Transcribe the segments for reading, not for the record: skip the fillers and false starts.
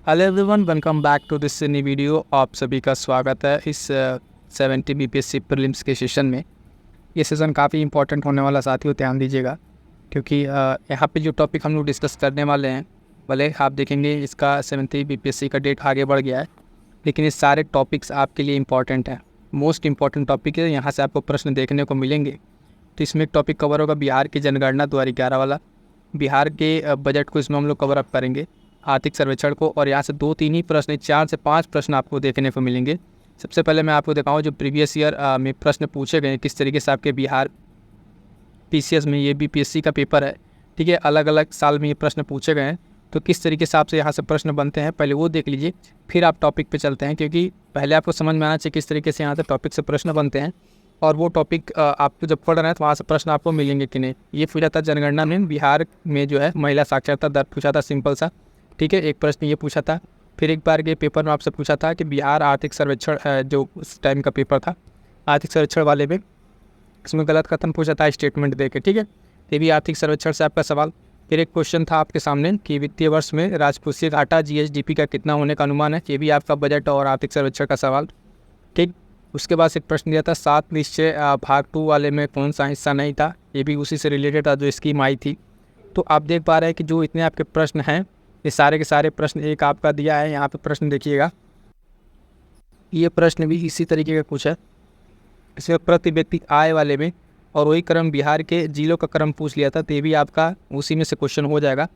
Hello everyone, welcome back to this new video. आप सभी का स्वागत है इस 70 बीपीएससी प्रीलिम्स के सेशन में। ये सेशन काफ़ी इंपॉर्टेंट होने वाला, साथियों ध्यान दीजिएगा, क्योंकि यहाँ पे जो टॉपिक हम लोग डिस्कस करने वाले हैं, भले आप देखेंगे इसका 70 बीपीएससी का डेट आगे बढ़ गया है, लेकिन ये सारे टॉपिक्स आपके लिए इंपॉर्टेंट हैं। मोस्ट इंपॉर्टेंट टॉपिक है, यहाँ से आपको प्रश्न देखने को मिलेंगे। तो इसमें एक टॉपिक कवर होगा बिहार की जनगणना 2011 वाला। बिहार के बजट को इसमें हम लोग कवर अप करेंगे, आर्थिक सर्वेक्षण को, और यहाँ से 2-3 ही प्रश्न, 4 से 5 प्रश्न आपको देखने को मिलेंगे। सबसे पहले मैं आपको दिखाऊँ जो प्रीवियस ईयर में प्रश्न पूछे गए, किस तरीके से आपके बिहार पीसीएस में, ये बीपीएससी का पेपर है, ठीक है, अलग अलग साल में ये प्रश्न पूछे गए हैं, तो किस तरीके से आपसे यहाँ से प्रश्न बनते हैं पहले वो देख लीजिए, फिर आप टॉपिक पे चलते हैं, क्योंकि पहले आपको समझ में आना चाहिए किस तरीके से यहाँ से टॉपिक से प्रश्न बनते हैं, और वो टॉपिक आपको जब पढ़ रहे हैं तो वहाँ से प्रश्न आपको मिलेंगे कि नहीं। ये पूछा था जनगणना में बिहार में जो है महिला साक्षरता दर पूछा था, सिंपल सा, ठीक है, एक प्रश्न ये पूछा था। फिर एक बार के पेपर में आपसे पूछा था कि बिहार आर्थिक सर्वेक्षण, जो उस टाइम का पेपर था आर्थिक सर्वेक्षण वाले में, इसमें गलत कथन पूछा था स्टेटमेंट दे के, ठीक है, ये भी आर्थिक सर्वेक्षण से आपका सवाल। फिर एक क्वेश्चन था आपके सामने कि वित्तीय वर्ष में राजकोषीय घाटा जीएसडीपी का कितना होने का अनुमान है, ये भी आपका बजट और आर्थिक सर्वेक्षण का सवाल, ठीक। उसके बाद एक प्रश्न दिया था 7 निश्चय भाग 2 वाले में कौन सा हिस्सा नहीं था, ये भी उसी से रिलेटेड था जो स्कीम आई थी। तो आप देख पा रहे हैं कि जो इतने आपके प्रश्न हैं, ये सारे के सारे प्रश्न एक आपका दिया है। यहाँ पे प्रश्न देखिएगा, ये प्रश्न भी इसी तरीके का कुछ है, इसमें प्रति व्यक्ति आय वाले में, और वही क्रम बिहार के जिलों का क्रम पूछ लिया था, तो ये भी आपका उसी में से क्वेश्चन हो जाएगा।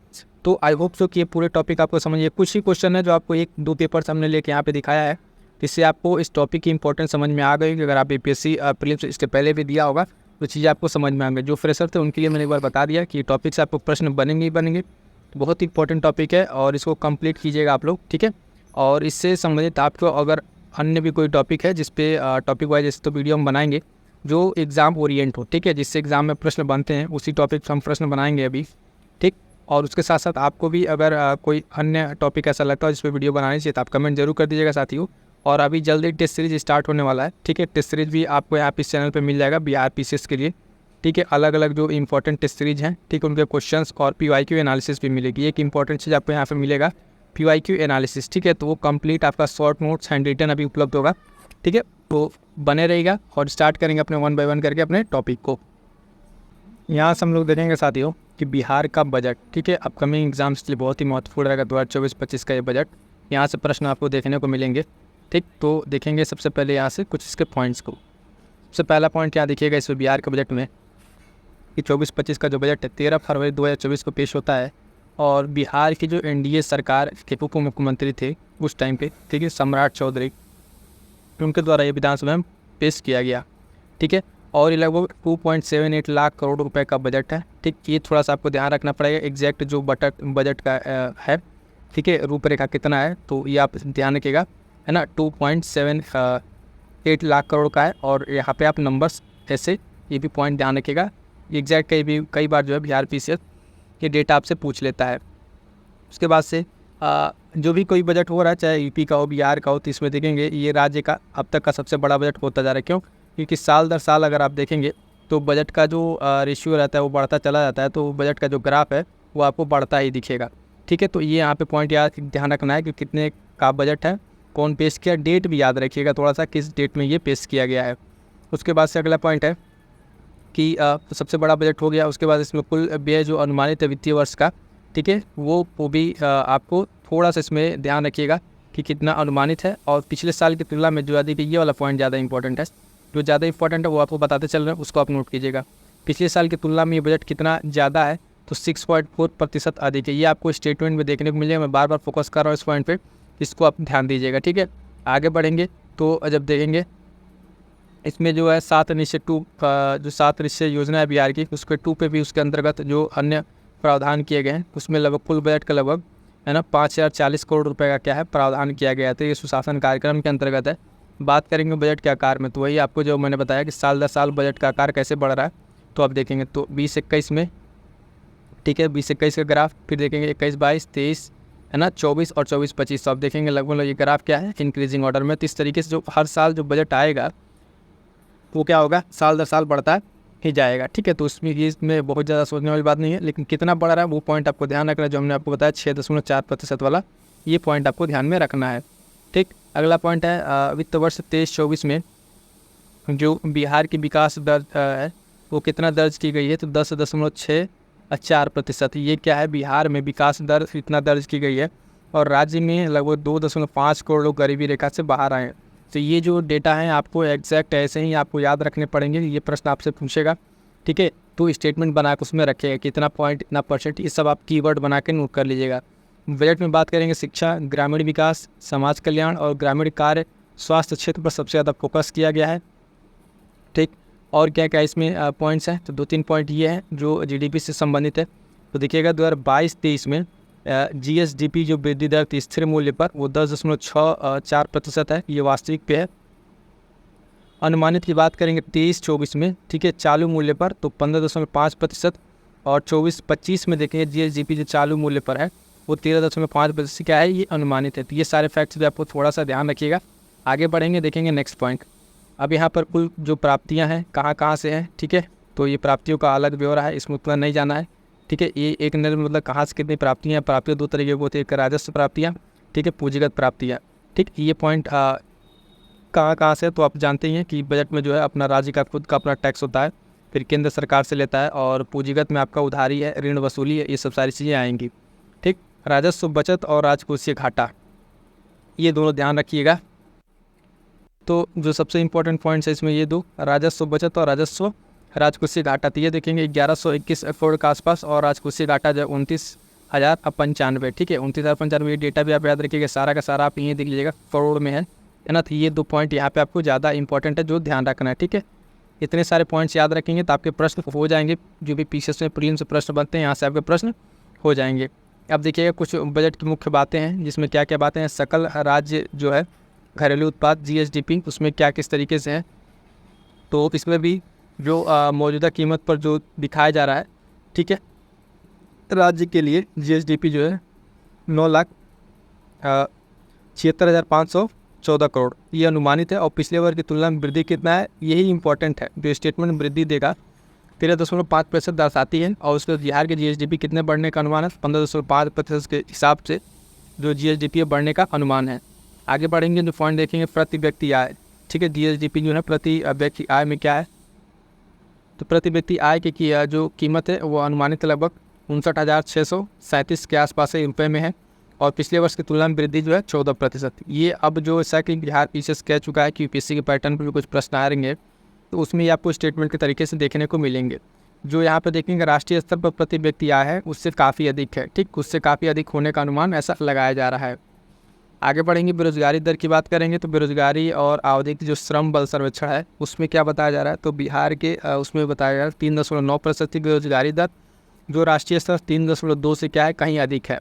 तो आई होप सो कि ये पूरे टॉपिक आपको समझिए। कुछ ही क्वेश्चन है जो आपको 1-2 पेपर हमने लेके यहाँ पे दिखाया है, जिससे आपको इस टॉपिक की इंपॉर्टेंस समझ में आ गई कि अगर आप बीपीएससी प्रीलिम्स इसके पहले भी दिया होगा तो चीज़ें आपको समझ में आ गई। जो फ्रेशर थे उनके लिए मैंने एक बार बता दिया कि टॉपिक से आपको प्रश्न बनेंगे ही बनेंगे। बहुत इंपॉर्टेंट टॉपिक है और इसको कंप्लीट कीजिएगा आप लोग, ठीक है। और इससे संबंधित आपको अगर अन्य भी कोई टॉपिक है जिस पे टॉपिक वाइज जैसे तो वीडियो हम बनाएंगे जो एग्ज़ाम ओरिएंट हो, ठीक है, जिससे एग्ज़ाम में प्रश्न बनते हैं, उसी टॉपिक से हम प्रश्न बनाएंगे अभी, ठीक। और उसके साथ साथ आपको भी अगर कोई अन्य टॉपिक ऐसा लगता है जिस पर वीडियो बनानी चाहिए तो आप कमेंट जरूर कर दीजिएगा साथियों। और अभी जल्दी टेस्ट सीरीज स्टार्ट होने वाला है, ठीक है, टेस्ट सीरीज भी आपको यहाँ इस चैनल पे मिल जाएगा बिहार पीसीएस के लिए, ठीक है। अलग अलग जो इंपॉर्टेंट टेस्ट सीरीज हैं, ठीक है, उनके क्वेश्चंस और पीवाईक्यू एनालिसिस भी मिलेगी। एक इंपॉर्टेंट चीज़ आपको यहाँ पे मिलेगा पीवाईक्यू एनालिसिस, ठीक है, तो वो कंप्लीट आपका शॉर्ट नोट्स हैंड रिटन अभी उपलब्ध होगा, ठीक है। तो बने रहेगा और स्टार्ट करेंगे अपने 1 बाय 1 करके अपने टॉपिक को। यहाँ से हम लोग देखेंगे साथियों कि बिहार का बजट, ठीक है, अपकमिंग एग्जाम्स के लिए बहुत ही महत्वपूर्ण रहेगा 2024-25 का ये बजट। यहाँ से प्रश्न आपको देखने को मिलेंगे, ठीक। तो देखेंगे सबसे पहले यहाँ से कुछ इसके पॉइंट्स को। सबसे पहला पॉइंट यहाँ देखिएगा इस बिहार के बजट में कि 24-25 का जो बजट है 13 फरवरी 2024 को पेश होता है, और बिहार की जो एनडीए सरकार के उप मुख्यमंत्री थे उस टाइम पे, ठीक है, सम्राट चौधरी, उनके द्वारा ये विधानसभा में पेश किया गया, ठीक है। और ये लगभग 2.78 लाख करोड़ रुपए का बजट है, ठीक। ये थोड़ा सा आपको ध्यान रखना पड़ेगा एग्जैक्ट जो बजट का है, ठीक है, रूपरेखा कितना है, तो ये आप ध्यान रखिएगा, है ना, 2.78 लाख करोड़ का है। और यहाँ पे आप नंबर्स ऐसे ये भी पॉइंट ध्यान रखिएगा, एग्जैक्ट कई बार जो है बिहार पीसीएस ये डेटा आपसे पूछ लेता है। उसके बाद से जो भी कोई बजट हो रहा है, चाहे यूपी का हो, बिहार का हो, तो इसमें देखेंगे ये राज्य का अब तक का सबसे बड़ा बजट होता जा रहा है। क्यों? क्योंकि साल दर साल अगर आप देखेंगे तो बजट का जो रेशियो रहता है वो बढ़ता चला जाता है, तो बजट का जो ग्राफ है वो आपको बढ़ता ही दिखेगा, ठीक है। तो ये यहाँ पे पॉइंट ध्यान रखना है कि कितने का बजट है, कौन पेश किया, डेट भी याद रखिएगा थोड़ा सा, किस डेट में ये पेश किया गया है। उसके बाद से अगला पॉइंट है कि सबसे बड़ा बजट हो गया। उसके बाद इसमें कुल व्यय जो अनुमानित है वित्तीय वर्ष का, ठीक है, वो भी आपको थोड़ा सा इसमें ध्यान रखिएगा कि कितना अनुमानित है, और पिछले साल की तुलना में जो ज़्यादा, ये वाला पॉइंट ज़्यादा इंपॉर्टेंट है, जो ज़्यादा इंपॉर्टेंट है वो आपको बताते चल रहे हैं, उसको आप नोट कीजिएगा। पिछले साल की तुलना में ये बजट कितना ज़्यादा है, तो 6.4% अधिक है। ये आपको स्टेटमेंट में देखने को मिलेगा, मैं बार बार फोकस कर रहा हूँ इस पॉइंट पर, इसको आप ध्यान दीजिएगा, ठीक है। आगे बढ़ेंगे तो जब देखेंगे इसमें जो है 7 निश्चय 2 जो 7 निश्चय योजना है बिहार की, उसके 2 पे भी उसके अंतर्गत जो अन्य प्रावधान किए गए हैं, उसमें लगभग कुल बजट का लगभग, है ना, 5040 करोड़ रुपए का क्या है प्रावधान किया गया है। तो ये सुशासन कार्यक्रम के अंतर्गत है। बात करेंगे बजट के आकार में, तो वही आपको जो मैंने बताया कि साल दर साल बजट का आकार कैसे बढ़ रहा है, तो आप देखेंगे तो 20-21 में, ठीक है, 20-21 का ग्राफ, फिर देखेंगे 21-22-23, है ना, 24 और 24-25, तो आप देखेंगे लगभग ये ग्राफ क्या है, इंक्रीजिंग ऑर्डर में। तो इस तरीके से जो हर साल जो बजट आएगा वो क्या होगा, साल दर साल बढ़ता ही जाएगा, ठीक है। तो इसमें बहुत ज़्यादा सोचने वाली बात नहीं है, लेकिन कितना बढ़ रहा है वो पॉइंट आपको ध्यान रखना है, जो हमने आपको बताया 6.4% वाला, ये पॉइंट आपको ध्यान में रखना है। ठीक, अगला पॉइंट है वित्त वर्ष 23-24 में जो बिहार की विकास दर है वो कितना दर्ज की गई है, तो 10.64%। ये क्या है, बिहार में विकास दर इतना दर्ज की गई है और राज्य में लगभग 2.5 करोड़ लोग गरीबी रेखा से बाहर आए हैं। तो ये जो डेटा है आपको एग्जैक्ट ऐसे ही आपको याद रखने पड़ेंगे, ये प्रश्न आपसे पूछेगा। ठीक है, तो स्टेटमेंट बना के उसमें रखिएगा कितना पॉइंट, इतना परसेंट, ये सब आप कीवर्ड बना के नोट कर लीजिएगा। बजट में बात करेंगे शिक्षा, ग्रामीण विकास, समाज कल्याण और ग्रामीण कार्य स्वास्थ्य क्षेत्र पर सबसे ज़्यादा फोकस किया गया है। ठीक, और क्या क्या इसमें पॉइंट्स हैं, तो 2-3 पॉइंट ये हैं जो जीडीपी से संबंधित है। तो देखिएगा 2022-23 में जीएसडीपी जो वृद्धि दर थी स्थिर मूल्य पर वो 10.64% है, ये वास्तविक पे है। अनुमानित की बात करेंगे 23-24 में, ठीक है, चालू मूल्य पर तो 15.5%, और 24-25 में देखेंगे जीएसडीपी जो चालू मूल्य पर है वो 13.5% क्या है, ये अनुमानित है। तो ये सारे फैक्ट्स भी आपको थोड़ा सा ध्यान रखिएगा। आगे बढ़ेंगे, देखेंगे नेक्स्ट पॉइंट। अब यहाँ पर कुल जो प्राप्तियाँ हैं कहाँ कहाँ से हैं, ठीक है, तो ये प्राप्तियों का अलग ब्यौरा है, इसमें उतना नहीं जाना है। ठीक है, ये एक मतलब कहाँ से कितनी प्राप्तियाँ, प्राप्तियाँ दो तरीके की होती है, एक राजस्व प्राप्तियाँ, ठीक है, पूंजीगत प्राप्तियाँ। ठीक, ये पॉइंट कहाँ कहाँ से, तो आप जानते ही हैं कि बजट में जो है अपना राज्य का खुद का अपना टैक्स होता है, फिर केंद्र सरकार से लेता है, और पूंजीगत में आपका उधारी है, ऋण वसूली है, ये सब सारी चीज़ें आएंगी। ठीक, राजस्व बचत और राजकोषीय घाटा, ये दोनों ध्यान रखिएगा। तो जो सबसे इंपॉर्टेंट पॉइंट्स है इसमें ये दो, राजस्व बचत और राजस्व राजकोषीय घाटा। तो ये देखेंगे 1121 करोड़ के आसपास, और राजकोषीय घाटा जो 29,095। ठीक है, 29,095, ये डेटा भी आप याद रखिएगा, सारा का सारा आप यहीं देख लीजिएगा करोड़ में है ना। तो ये 2 पॉइंट यहाँ पे आपको ज़्यादा इंपॉर्टेंट है जो ध्यान रखना है। ठीक है, इतने सारे पॉइंट्स याद रखेंगे तो आपके प्रश्न हो जाएंगे, जो भी पीसीएस में प्रीलिम्स से प्रश्न बनते हैं यहाँ से आपके प्रश्न हो जाएंगे। अब देखिएगा कुछ बजट की मुख्य बातें हैं, जिसमें क्या क्या बातें हैं। सकल राज्य जो है घरेलू उत्पाद जीएसडीपी, उसमें क्या किस तरीके से है, तो इसमें भी जो मौजूदा कीमत पर जो दिखाया जा रहा है, ठीक है, राज्य के लिए जीएसडीपी जो है 9,76,514 करोड़, ये अनुमानित है। और पिछले वर्ष की तुलना में वृद्धि कितना है, यही इंपॉर्टेंट है। जो स्टेटमेंट वृद्धि देगा 13.5% दर्शाती है, और उसके बिहार के जीएसडीपी कितने बढ़ने का अनुमान है, 15.5% के हिसाब से जो जीएसडीपी बढ़ने का अनुमान है। आगे बढ़ेंगे, जो पॉइंट देखेंगे प्रति व्यक्ति आय। ठीक है, जीएसडीपी जो है प्रति व्यक्ति आय में क्या है, तो प्रति व्यक्ति आय की जो कीमत है वो अनुमानित लगभग 59,637 के आसपास रुपये में है, और पिछले वर्ष की तुलना में वृद्धि जो है 14%। ये अब जो ऐसा कि बिहार पीसीएस कह चुका है कि यूपीएससी के पैटर्न पर भी कुछ प्रश्न आ रहेंगे, तो उसमें ये आपको स्टेटमेंट के तरीके से देखने को मिलेंगे। जो यहाँ पर देखेंगे राष्ट्रीय स्तर पर प्रति व्यक्ति आय है उससे काफ़ी अधिक है। ठीक, उससे काफ़ी अधिक होने का अनुमान ऐसा लगाया जा रहा है। आगे बढ़ेंगे, बेरोजगारी दर की बात करेंगे, तो बेरोजगारी और आवधिक जो श्रम बल सर्वेक्षण है उसमें क्या बताया जा रहा है, तो बिहार के उसमें बताया जा रहा है 3.9% की बेरोजगारी दर, जो राष्ट्रीय स्तर 3.2 से क्या है कहीं अधिक है।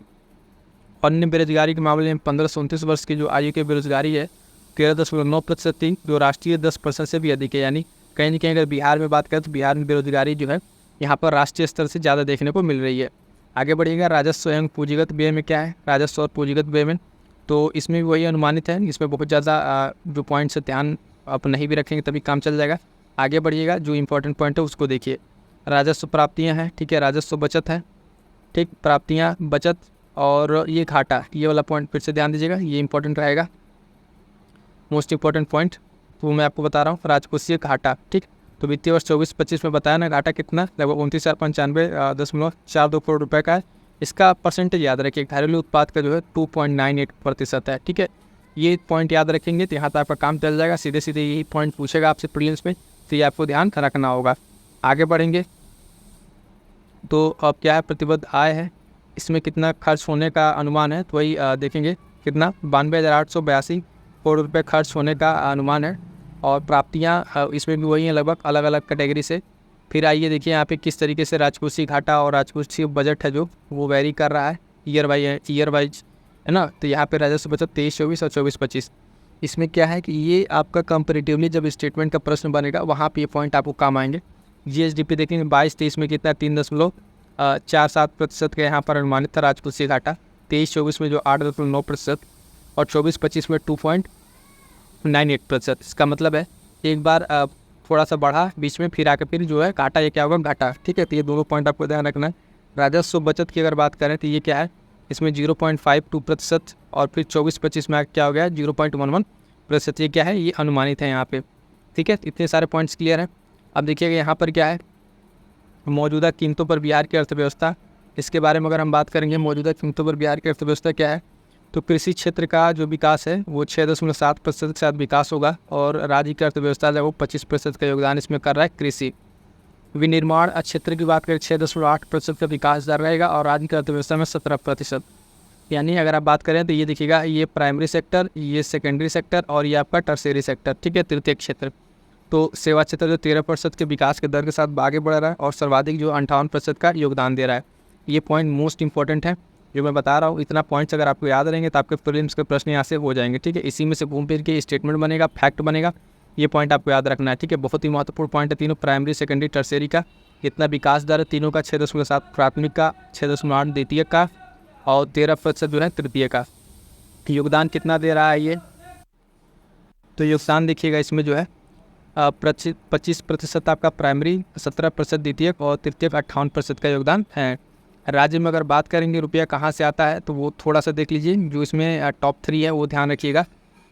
अन्य बेरोजगारी के मामले में 15 से 29 वर्ष की जो आयु की बेरोजगारी है 13.9% थी, जो राष्ट्रीय 10% से भी अधिक है। यानी कहीं ना कहीं अगर बिहार में बात करें तो बिहार में बेरोजगारी जो है यहाँ पर राष्ट्रीय स्तर से ज़्यादा देखने को मिल रही है। आगे बढ़िएगा, राजस्व एवं पूंजीगत व्यय में क्या है, राजस्व और पूंजीगत व्यय में तो इसमें भी वही अनुमानित है। इसमें बहुत ज़्यादा जो पॉइंट से ध्यान आप नहीं भी रखेंगे तभी काम चल जाएगा। आगे बढ़िएगा, जो इंपॉर्टेंट पॉइंट है उसको देखिए। राजस्व प्राप्तियाँ हैं, ठीक है, राजस्व बचत है, ठीक, प्राप्तियाँ बचत, और ये घाटा, ये वाला पॉइंट फिर से ध्यान दीजिएगा, ये इंपॉर्टेंट रहेगा, मोस्ट इंपॉर्टेंट पॉइंट। तो मैं आपको बता रहा हूँ राजकोषीय घाटा। ठीक, तो वित्तीय वर्ष 24-25 में बताया ना, घाटा कितना लगभग 29,095.42 करोड़ रुपये का है। इसका परसेंटेज याद रखिए, घरेलू उत्पाद का जो है 2.98% है। ठीक है, ये पॉइंट याद रखेंगे तो यहाँ तक आपका काम चल जाएगा। सीधे सीधे यही पॉइंट पूछेगा आपसे प्रीलिम्स में, तो ये आपको ध्यान रखना होगा। आगे बढ़ेंगे, तो अब क्या है, प्रतिबद्ध आय है, इसमें कितना खर्च होने का अनुमान है, तो वही देखेंगे कितना 92,882 करोड़ रुपये खर्च होने का अनुमान है। और प्राप्तियाँ इसमें भी वही हैं लगभग, अलग अलग कैटेगरी से। फिर आइए देखिए यहाँ पे किस तरीके से राजकोषीय घाटा और राजकोषीय बजट है जो वो वेरी कर रहा है ईयर वाइज, है ना। तो यहाँ पे राजस्व बचत 23-24 और 24-25, इसमें क्या है कि ये आपका कंपेरेटिवली जब स्टेटमेंट का प्रश्न बनेगा वहाँ पे ये पॉइंट आपको काम आएंगे। जीएसडीपी देखेंगे 22-23 में कितना 3.47% का यहाँ पर अनुमानित था राजकोषीय घाटा, 23-24 में जो 8.9% और 24-25 में 2.98%। इसका मतलब है एक बार थोड़ा सा बढ़ा बीच में, फिर आकर फिर जो है घाटा, ये क्या होगा घाटा। ठीक है, तो ये दोनों पॉइंट आपको ध्यान रखना है। राजस्व बचत की अगर बात करें तो ये क्या है, इसमें 0.52% और फिर 24-25 में क्या हो गया 0.11%। ये क्या है, ये अनुमानित है यहाँ पे। ठीक है, इतने सारे पॉइंट्स क्लियर हैं। अब देखिएगा यहाँ पर क्या है, मौजूदा कीमतों पर बिहार की अर्थव्यवस्था। इसके बारे में अगर हम बात करेंगे मौजूदा कीमतों पर बिहार की अर्थव्यवस्था क्या है, तो कृषि क्षेत्र का जो विकास है वो 6.7% के साथ विकास होगा और राज्य की अर्थव्यवस्था जो वो 25% का योगदान इसमें कर रहा है कृषि। विनिर्माण क्षेत्र की बात करें 6.8% का विकास दर रहेगा और राज्य की अर्थव्यवस्था में 17%। यानी अगर आप बात करें तो ये देखिएगा, ये प्राइमरी सेक्टर, ये सेकेंडरी सेक्टर और ये आपका टर्शियरी सेक्टर। ठीक है, तृतीय क्षेत्र। तो सेवा क्षेत्र जो 13% के विकास के दर के साथ आगे बढ़ रहा है और सर्वाधिक जो 58% का योगदान दे रहा है। ये पॉइंट मोस्ट इंपॉर्टेंट है जो मैं बता रहा हूँ। इतना पॉइंट्स अगर आपको याद रहेंगे तो आपके प्रीलिम्स के प्रश्न यहाँ से हो जाएंगे। ठीक है, इसी में से घूम फिर के स्टेटमेंट बनेगा, फैक्ट बनेगा। ये पॉइंट आपको याद रखना है। ठीक है, बहुत ही महत्वपूर्ण पॉइंट है तीनों, प्राइमरी, सेकेंडरी, टर्शियरी का कितना विकास दर है तीनों का, 6.7 प्राथमिक का, 6.8 द्वितीय का और 13% जो है तृतीय का। योगदान कितना दे रहा है ये, तो योगदान देखिएगा इसमें जो है 25% आपका प्राइमरी, 17% द्वितीय और तृतीय 58% का योगदान है। राज्य में अगर बात करेंगे रुपया कहाँ से आता है तो वो थोड़ा सा देख लीजिए, जो इसमें टॉप 3 है वो ध्यान रखिएगा।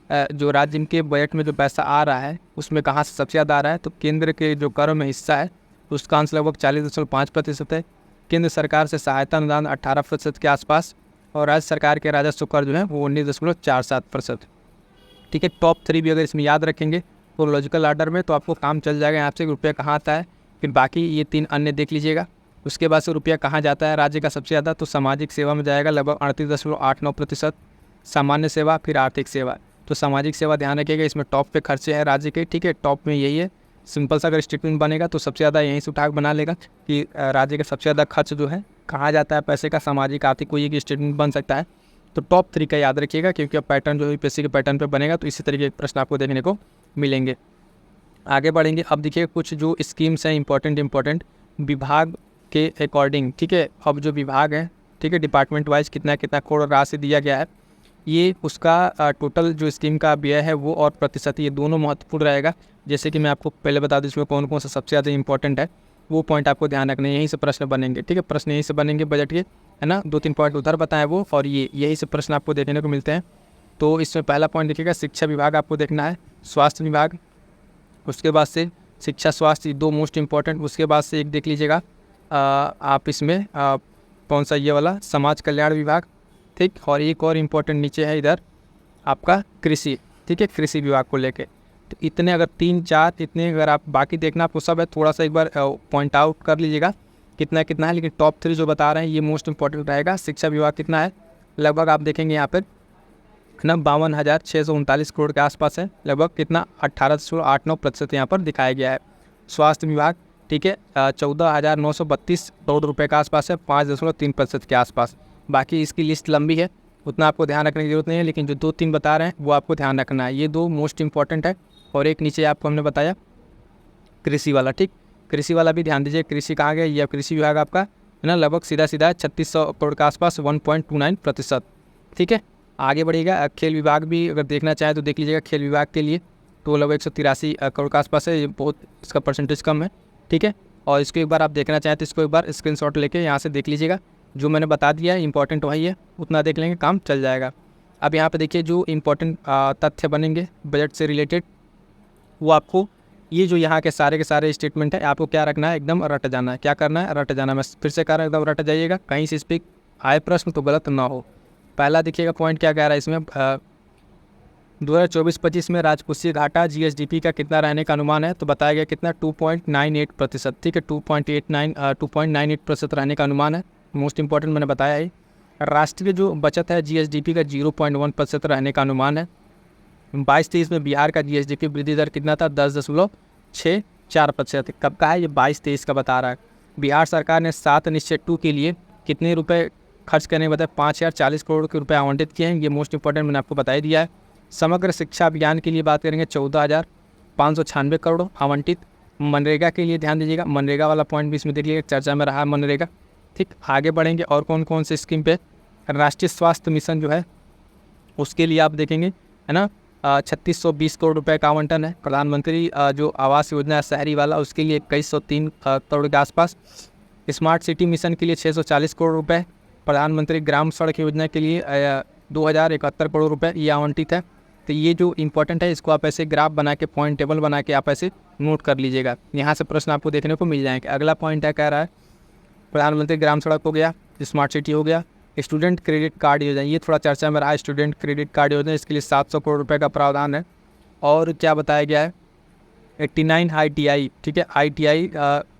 जो राज्य के बजट में जो पैसा आ रहा है उसमें कहाँ से सबसे ज़्यादा आ रहा है, तो केंद्र के जो कर में हिस्सा है उसका अंश लगभग 40.5% है। केंद्र सरकार से सहायता अनुदान 18% के आसपास और राज्य सरकार के राजस्व कर जो है वो 19.47%। ठीक है, टॉप 3 भी अगर इसमें याद रखेंगे तो लॉजिकल आर्डर में तो आपको काम चल जाएगा यहाँ से रुपया कहाँ आता है। फिर बाकी ये 3 अन्य देख लीजिएगा। उसके बाद से रुपया कहाँ जाता है राज्य का सबसे ज़्यादा, तो सामाजिक सेवा में जाएगा लगभग 38.89%, सामान्य सेवा, फिर आर्थिक सेवा। तो सामाजिक सेवा ध्यान रखिएगा, इसमें टॉप पे खर्चे हैं राज्य के। ठीक है, टॉप में यही है। सिंपल सा अगर स्टेटमेंट बनेगा तो सबसे ज़्यादा यहीं से उठा बना लेगा कि राज्य का सबसे ज़्यादा खर्च जो है कहाँ जाता है पैसे का, सामाजिक आर्थिक, कोई एक स्टेटमेंट बन सकता है। तो टॉप 3 का याद रखिएगा क्योंकि अब पैटर्न जो यूपीएससी के पैटर्न पर बनेगा तो इसी तरीके के प्रश्न आपको देखने को मिलेंगे। आगे बढ़ेंगे। अब देखिए कुछ जो स्कीम्स हैं इंपॉर्टेंट विभाग के अकॉर्डिंग। ठीक है, अब जो विभाग है, ठीक है, डिपार्टमेंट वाइज कितना कितना करोड़ राशि दिया गया है, ये उसका टोटल जो स्कीम का व्यय है वो और प्रतिशत, ये दोनों महत्वपूर्ण रहेगा। जैसे कि मैं आपको पहले बता दूँ इसमें कौन कौन सा सबसे ज़्यादा इंपॉर्टेंट है, वो पॉइंट आपको ध्यान रखना है। यहीं से प्रश्न बनेंगे। ठीक है, प्रश्न यहीं से बनेंगे बजट के, है ना। 2-3 पॉइंट उधर बताएं वो, और ये यही से प्रश्न आपको देखने को मिलते हैं। तो इसमें पहला पॉइंट देखिएगा, शिक्षा विभाग आपको देखना है, स्वास्थ्य विभाग, उसके बाद से शिक्षा स्वास्थ्य, 2 मोस्ट इंपॉर्टेंट। उसके बाद से एक देख लीजिएगा आप इसमें कौन सा, ये वाला समाज कल्याण विभाग। ठीक, और एक और इम्पोर्टेंट नीचे है इधर आपका कृषि। ठीक है, कृषि विभाग को लेके। तो इतने अगर 3-4 इतने अगर आप बाकी देखना आपको सब है, थोड़ा सा एक बार पॉइंट आउट कर लीजिएगा कितना कितना है, लेकिन टॉप 3 जो बता रहे हैं ये मोस्ट इंपॉर्टेंट रहेगा। शिक्षा विभाग कितना है, लगभग आप देखेंगे यहाँ पर ना 52,639 करोड़ के आसपास है, लगभग कितना 18.89% यहाँ पर दिखाया गया है। स्वास्थ्य विभाग, ठीक है, 14,932 करोड़ रुपये के आसपास है, 5.3% के आसपास। बाकी इसकी लिस्ट लंबी है, उतना आपको ध्यान रखने की जरूरत नहीं है, लेकिन जो 2-3 बता रहे हैं वो आपको ध्यान रखना है। ये 2 मोस्ट इंपॉर्टेंट है। और एक नीचे आपको हमने बताया कृषि वाला। ठीक, कृषि वाला भी ध्यान दीजिए, कृषि कहाँ गया, यह कृषि विभाग आपका है ना, लगभग सीधा 3600 करोड़ के आसपास, 1.29%। ठीक है, आगे बढ़ेगा। खेल विभाग भी अगर देखना चाहें तो देख लीजिएगा, खेल विभाग के लिए तो लगभग 183 करोड़ के आसपास है, ये बहुत इसका परसेंटेज कम है। ठीक है, और इसको एक बार आप देखना चाहें तो इसको एक बार स्क्रीनशॉट लेके यहाँ से देख लीजिएगा। जो मैंने बता दिया है इंपॉर्टेंट वही है, उतना देख लेंगे काम चल जाएगा। अब यहाँ पे देखिए जो इंपॉर्टेंट तथ्य बनेंगे बजट से रिलेटेड, वो आपको ये जो यहाँ के सारे स्टेटमेंट है आपको क्या रखना है, एकदम रट जाना है। क्या करना है, रट जाना। मैं फिर से कह रहा हूँ एकदम रट जाइएगा, कहीं से इस पर आए प्रश्न तो गलत ना हो। पहला देखिएगा पॉइंट क्या कह रहा है इसमें, 2024-25 में राजकोषीय घाटा जीएसडीपी का कितना रहने का अनुमान है, तो बताया गया कितना 2.98%। ठीक है, 2.98% रहने का अनुमान है। मोस्ट इंपॉर्टेंट मैंने बताया है। राष्ट्रीय जो बचत है जीएसडीपी का 0.1% रहने का अनुमान है। 22-23 में बिहार का जीएसडीपी वृद्धि दर कितना था, 10.64%। कब का है ये, 22-23 का बता रहा है। बिहार सरकार ने 7 निश्चय 2 के लिए कितने रुपए खर्च करने बताए, 5,040 करोड़ के रुपए आवंटित किए हैं। ये मोस्ट इंपॉर्टेंट मैंने आपको बता ही दिया है। समग्र शिक्षा अभियान के लिए बात करेंगे 14,596 करोड़ आवंटित। मनरेगा के लिए ध्यान दीजिएगा, मनरेगा वाला पॉइंट भी इसमें देख लीजिएगा, चर्चा में रहा है मनरेगा। ठीक, आगे बढ़ेंगे और कौन कौन से स्कीम पे। राष्ट्रीय स्वास्थ्य मिशन जो है उसके लिए आप देखेंगे, है ना, 3620 करोड़ रुपए का आवंटन है। प्रधानमंत्री जो आवास योजना है शहरी वाला, उसके लिए 2103 करोड़ के आसपास। स्मार्ट सिटी मिशन के लिए 640 करोड़ रुपए। प्रधानमंत्री ग्राम सड़क योजना के लिए 2071 करोड़ रुपए ये आवंटित है। तो ये जो इम्पोर्टेंट है इसको आप ऐसे ग्राफ बना के, पॉइंट टेबल बना के आप ऐसे नोट कर लीजिएगा। यहाँ से प्रश्न आपको देखने को मिल जाएंगे। अगला पॉइंट है, कह रहा है प्रधानमंत्री ग्राम सड़क हो गया, स्मार्ट सिटी हो गया, स्टूडेंट क्रेडिट कार्ड योजना, ये थोड़ा चर्चा में रहा। स्टूडेंट क्रेडिट कार्ड योजना, इसके लिए 700 करोड़ रुपये का प्रावधान है। और क्या बताया गया है, 89 ITI, ठीक है, ITI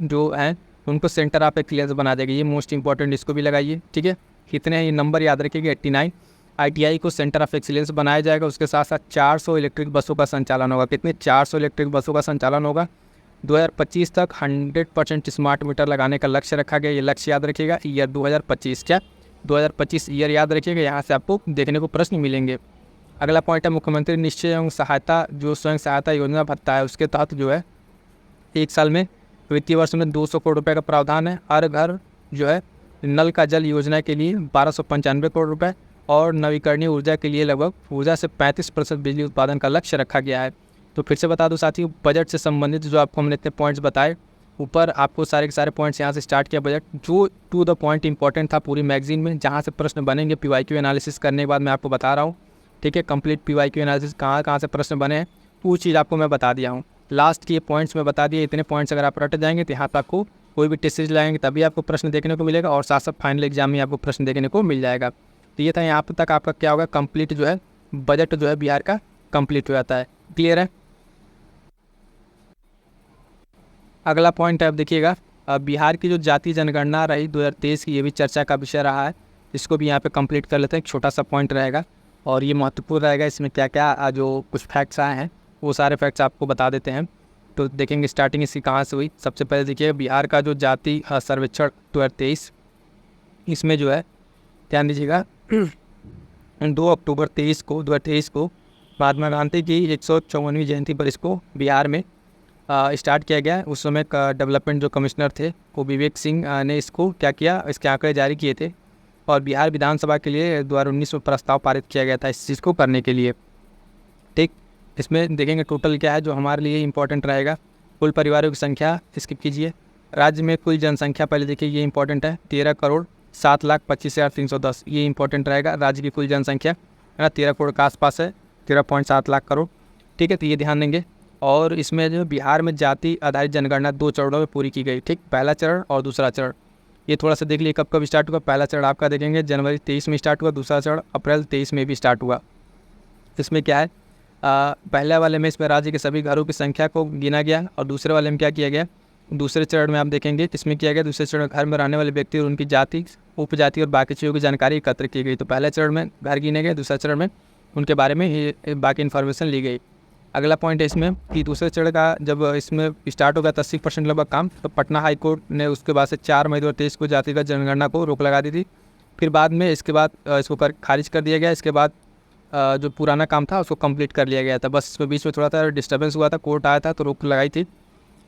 जो हैं उनको सेंटर ऑफ एक्सीलेंस बना देगा। ये मोस्ट इंपॉर्टेंट, इसको भी लगाइए, ठीक है। कितने हैं ये नंबर याद रखिएगा, 89 ITI को सेंटर ऑफ एक्सीलेंस बनाया जाएगा। उसके साथ साथ 400 इलेक्ट्रिक बसों का संचालन होगा। कितने, 400 इलेक्ट्रिक बसों का संचालन होगा। 2025 तक 100% स्मार्ट मीटर लगाने का लक्ष्य रखा गया। ये लक्ष्य याद रखिएगा, ईयर 2025, क्या 2025 ईयर याद रखिएगा। यहाँ से आपको देखने को प्रश्न मिलेंगे। अगला पॉइंट है मुख्यमंत्री निश्चय एवं सहायता, जो स्वयं सहायता योजना भत्ता है, उसके तहत जो है एक साल में वित्तीय वर्ष में 200 करोड़ रुपए का प्रावधान है। हर घर जो है नल का जल योजना के लिए 1295 करोड़ रुपए और नवीकरणीय ऊर्जा के लिए लगभग ऊर्जा से 35% बिजली उत्पादन का लक्ष्य रखा गया है। तो फिर से बता दूं साथियों, बजट से संबंधित जो आपको हमने इतने पॉइंट्स बताए, ऊपर आपको सारे के सारे पॉइंट्स यहाँ से स्टार्ट किया। बजट जो टू द पॉइंट इंपॉर्टेंट था पूरी मैगजीन में, जहाँ से प्रश्न बनेंगे PYQ एनालिसिस करने के बाद मैं आपको बता रहा हूँ, ठीक है। कंप्लीट PYQ एनालिसिस कहाँ कहाँ से प्रश्न बने हैं वो चीज़ आपको मैं बता दिया हूँ। लास्ट के ये पॉइंट्स में बता दिए। इतने पॉइंट्स अगर आप रट जाएंगे तो यहाँ पर आपको कोई भी टेस्ट सीरीज लगाएंगे तभी आपको प्रश्न देखने को मिलेगा, और साथ साथ फाइनल एग्जाम में आपको प्रश्न देखने को मिल जाएगा। तो ये था, यहाँ तक आपका क्या होगा, कंप्लीट जो है बजट जो है बिहार का कंप्लीट हो जाता है। क्लियर है। अगला पॉइंट है, अब देखिएगा, बिहार की जो जाति जनगणना रही 2023 की, ये भी चर्चा का विषय रहा है। इसको भी यहाँ पे कंप्लीट कर लेते हैं। एक छोटा सा पॉइंट रहेगा और ये महत्वपूर्ण रहेगा। इसमें क्या क्या जो कुछ फैक्ट्स आए हैं वो सारे फैक्ट्स आपको बता देते हैं। तो देखेंगे स्टार्टिंग इसकी कहाँ से हुई। सबसे पहले देखिए बिहार का जो जाति सर्वेक्षण 2023, इसमें जो है ध्यान दीजिएगा 2 अक्टूबर 2023 को महात्मा गांधी की 154वीं जयंती पर इसको बिहार में स्टार्ट किया गया। उस समय का डेवलपमेंट जो कमिश्नर थे वो विवेक सिंह ने इसको क्या किया, इसके आंकड़े जारी किए थे और बिहार विधानसभा के लिए 2019 में प्रस्ताव पारित किया गया था इस चीज़ को करने के लिए, ठीक। इसमें देखेंगे टोटल क्या है जो हमारे लिए इंपॉर्टेंट रहेगा। कुल परिवारों की संख्या स्किप कीजिए। राज्य में कुल जनसंख्या पहले देखिए, ये इंपॉर्टेंट है, 13,07,25,310, ये इंपॉर्टेंट रहेगा। राज्य की कुल जनसंख्या है ना 13 करोड़ के आसपास है, 13.7 लाख करोड़, ठीक है। तो ये ध्यान देंगे। और इसमें जो बिहार में जाति आधारित जनगणना 2 चरणों में पूरी की गई, ठीक। पहला चरण और दूसरा चरण, ये थोड़ा सा देख लिए कब कब स्टार्ट हुआ। पहला चरण आपका देखेंगे जनवरी 23 में स्टार्ट हुआ, दूसरा चरण अप्रैल 23 में भी स्टार्ट हुआ। इसमें क्या है, पहले वाले में इसमें राज्य के सभी घरों की संख्या को गिना गया और दूसरे वाले में क्या किया गया, दूसरे चरण में आप देखेंगे इसमें किया गया, दूसरे चरण घर में रहने वाले व्यक्ति और उनकी जाति, उपजाति और बाकी चीज़ों की जानकारी एकत्र की गई। तो पहले चरण में घर गिने गए, दूसरे चरण में उनके बारे में बाकी इन्फॉर्मेशन ली गई। अगला पॉइंट है इसमें कि दूसरे चरण का जब इसमें स्टार्ट हो गया 80% लगभग काम, तो पटना हाई कोर्ट ने उसके बाद से 4 मई 2023 को जातिगत जनगणना को रोक लगा दी थी। फिर बाद में इसके बाद इसको खारिज कर दिया गया। इसके बाद जो पुराना काम था उसको कंप्लीट कर लिया गया था। बस इसमें बीच में थोड़ा सा डिस्टर्बेंस हुआ था, कोर्ट आया था तो रोक लगाई थी।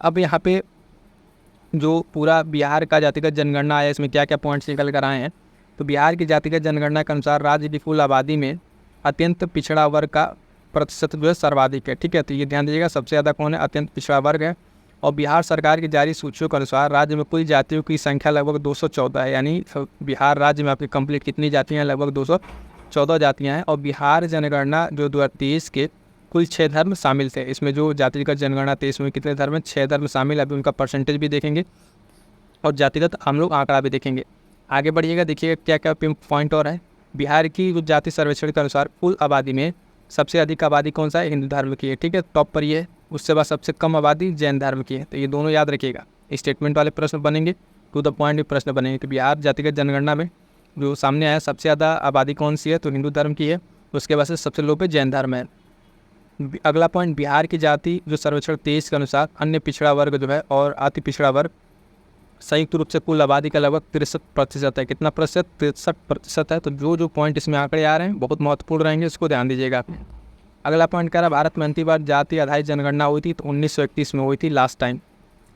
अब यहाँ पे जो पूरा बिहार का जातिगत जनगणना आया, इसमें क्या क्या पॉइंट्स निकल कर आए हैं। तो बिहार की जातिगत जनगणना के अनुसार राज्य की कुल आबादी में अत्यंत पिछड़ा वर्ग का प्रतिशत जो है सर्वाधिक है, ठीक है। तो ये ध्यान दीजिएगा, सबसे ज़्यादा कौन है, अत्यंत पिछड़ा वर्ग है। और बिहार सरकार की जारी सूचियों के अनुसार राज्य में कुल जातियों की संख्या लगभग 214 है। यानी बिहार राज्य में आपकी कंप्लीट कितनी जातियाँ हैं, लगभग 214 जातियाँ हैं। और बिहार जनगणना जो 2023 के कुल 6 धर्म शामिल थे। इसमें जो जातिगत जनगणना 23 में कितने धर्म हैं, 6 धर्म शामिल। अभी उनका परसेंटेज भी देखेंगे और जातिगत हम लोग आंकड़ा भी देखेंगे। आगे बढ़िएगा, देखिएगा क्या क्या पॉइंट और है। बिहार की जो जाति सर्वेक्षण के अनुसार कुल आबादी में सबसे अधिक आबादी कौन सा है, हिंदू धर्म की है, ठीक है, टॉप पर ये है। उससे बाद सबसे कम आबादी जैन धर्म की है। तो ये दोनों याद रखिएगा, स्टेटमेंट वाले प्रश्न बनेंगे, टू द पॉइंट भी प्रश्न बनेंगे। तो बिहार जातिगत जनगणना में जो सामने आया सबसे ज़्यादा आबादी कौन सी है, तो हिंदू धर्म की है। उसके बाद से सबसे लो पे जैन धर्म है। अगला पॉइंट, बिहार की जाति जो सर्वेक्षण 23 के अनुसार अन्य पिछड़ा वर्ग जो है और अति पिछड़ा वर्ग संयुक्त रूप से कुल आबादी का लगभग 63% है। कितना प्रतिशत, 63% है। तो जो पॉइंट इसमें आंकड़े आ रहे हैं बहुत महत्वपूर्ण रहेंगे, इसको ध्यान दीजिएगा। अगला पॉइंट कह रहा है भारत में अंतिम बार जाति आधारित जनगणना हुई थी तो 1931 में हुई थी लास्ट टाइम।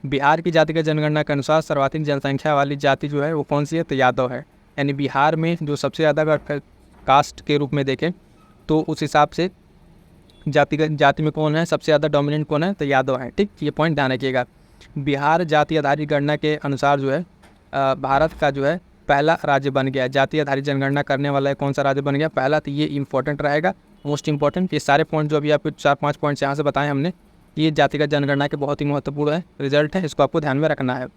बिहार की जातिगत जनगणना के अनुसार सर्वाधिक जनसंख्या वाली जाति जो है वो कौन सी है, तो यादव है। यानी बिहार में जो सबसे ज़्यादा कास्ट के रूप में देखें तो उस हिसाब से जाति में कौन है, सबसे ज़्यादा डोमिनेंट कौन है, तो यादव है, ठीक। ये पॉइंट ध्यान रखिएगा। बिहार जाति आधारित गणना के अनुसार जो है भारत का जो है पहला राज्य बन गया। जाति आधारित जनगणना करने वाला कौन सा राज्य बन गया पहला, तो ये इंपॉर्टेंट रहेगा, मोस्ट इंपॉर्टेंट। ये सारे पॉइंट जो अभी आपको 4-5 पॉइंट्स यहाँ से बताए हमने, ये जातिगत जनगणना के बहुत ही महत्वपूर्ण है रिजल्ट है, इसको आपको ध्यान में रखना है।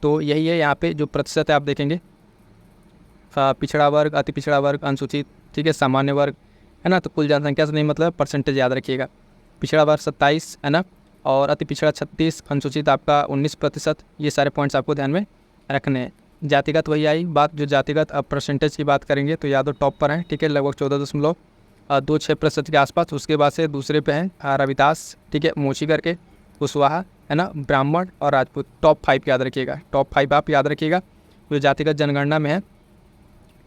तो यही है यहाँ पे जो प्रतिशत है आप देखेंगे, पिछड़ा वर्ग, अति पिछड़ा वर्ग, अनुसूचित, ठीक है, सामान्य वर्ग, है ना। तो कुल जनसंख्या से नहीं मतलब परसेंटेज याद रखिएगा। पिछड़ा वर्ग 27, है ना, और अति पिछड़ा 36, अनुसूचित आपका 19%। ये सारे पॉइंट्स आपको ध्यान में रखने हैं। जातिगत वही आई बात, जो जातिगत अब परसेंटेज की बात करेंगे तो यादव टॉप पर हैं, ठीक है, लगभग 14.26% के आसपास। उसके बाद से दूसरे पे हैं रविदास, ठीक है, मोची करके, कुशवाहा, है ना, ब्राह्मण और राजपूत। टॉप 5 याद रखिएगा, टॉप 5 आप याद रखिएगा जो जातिगत जनगणना में है,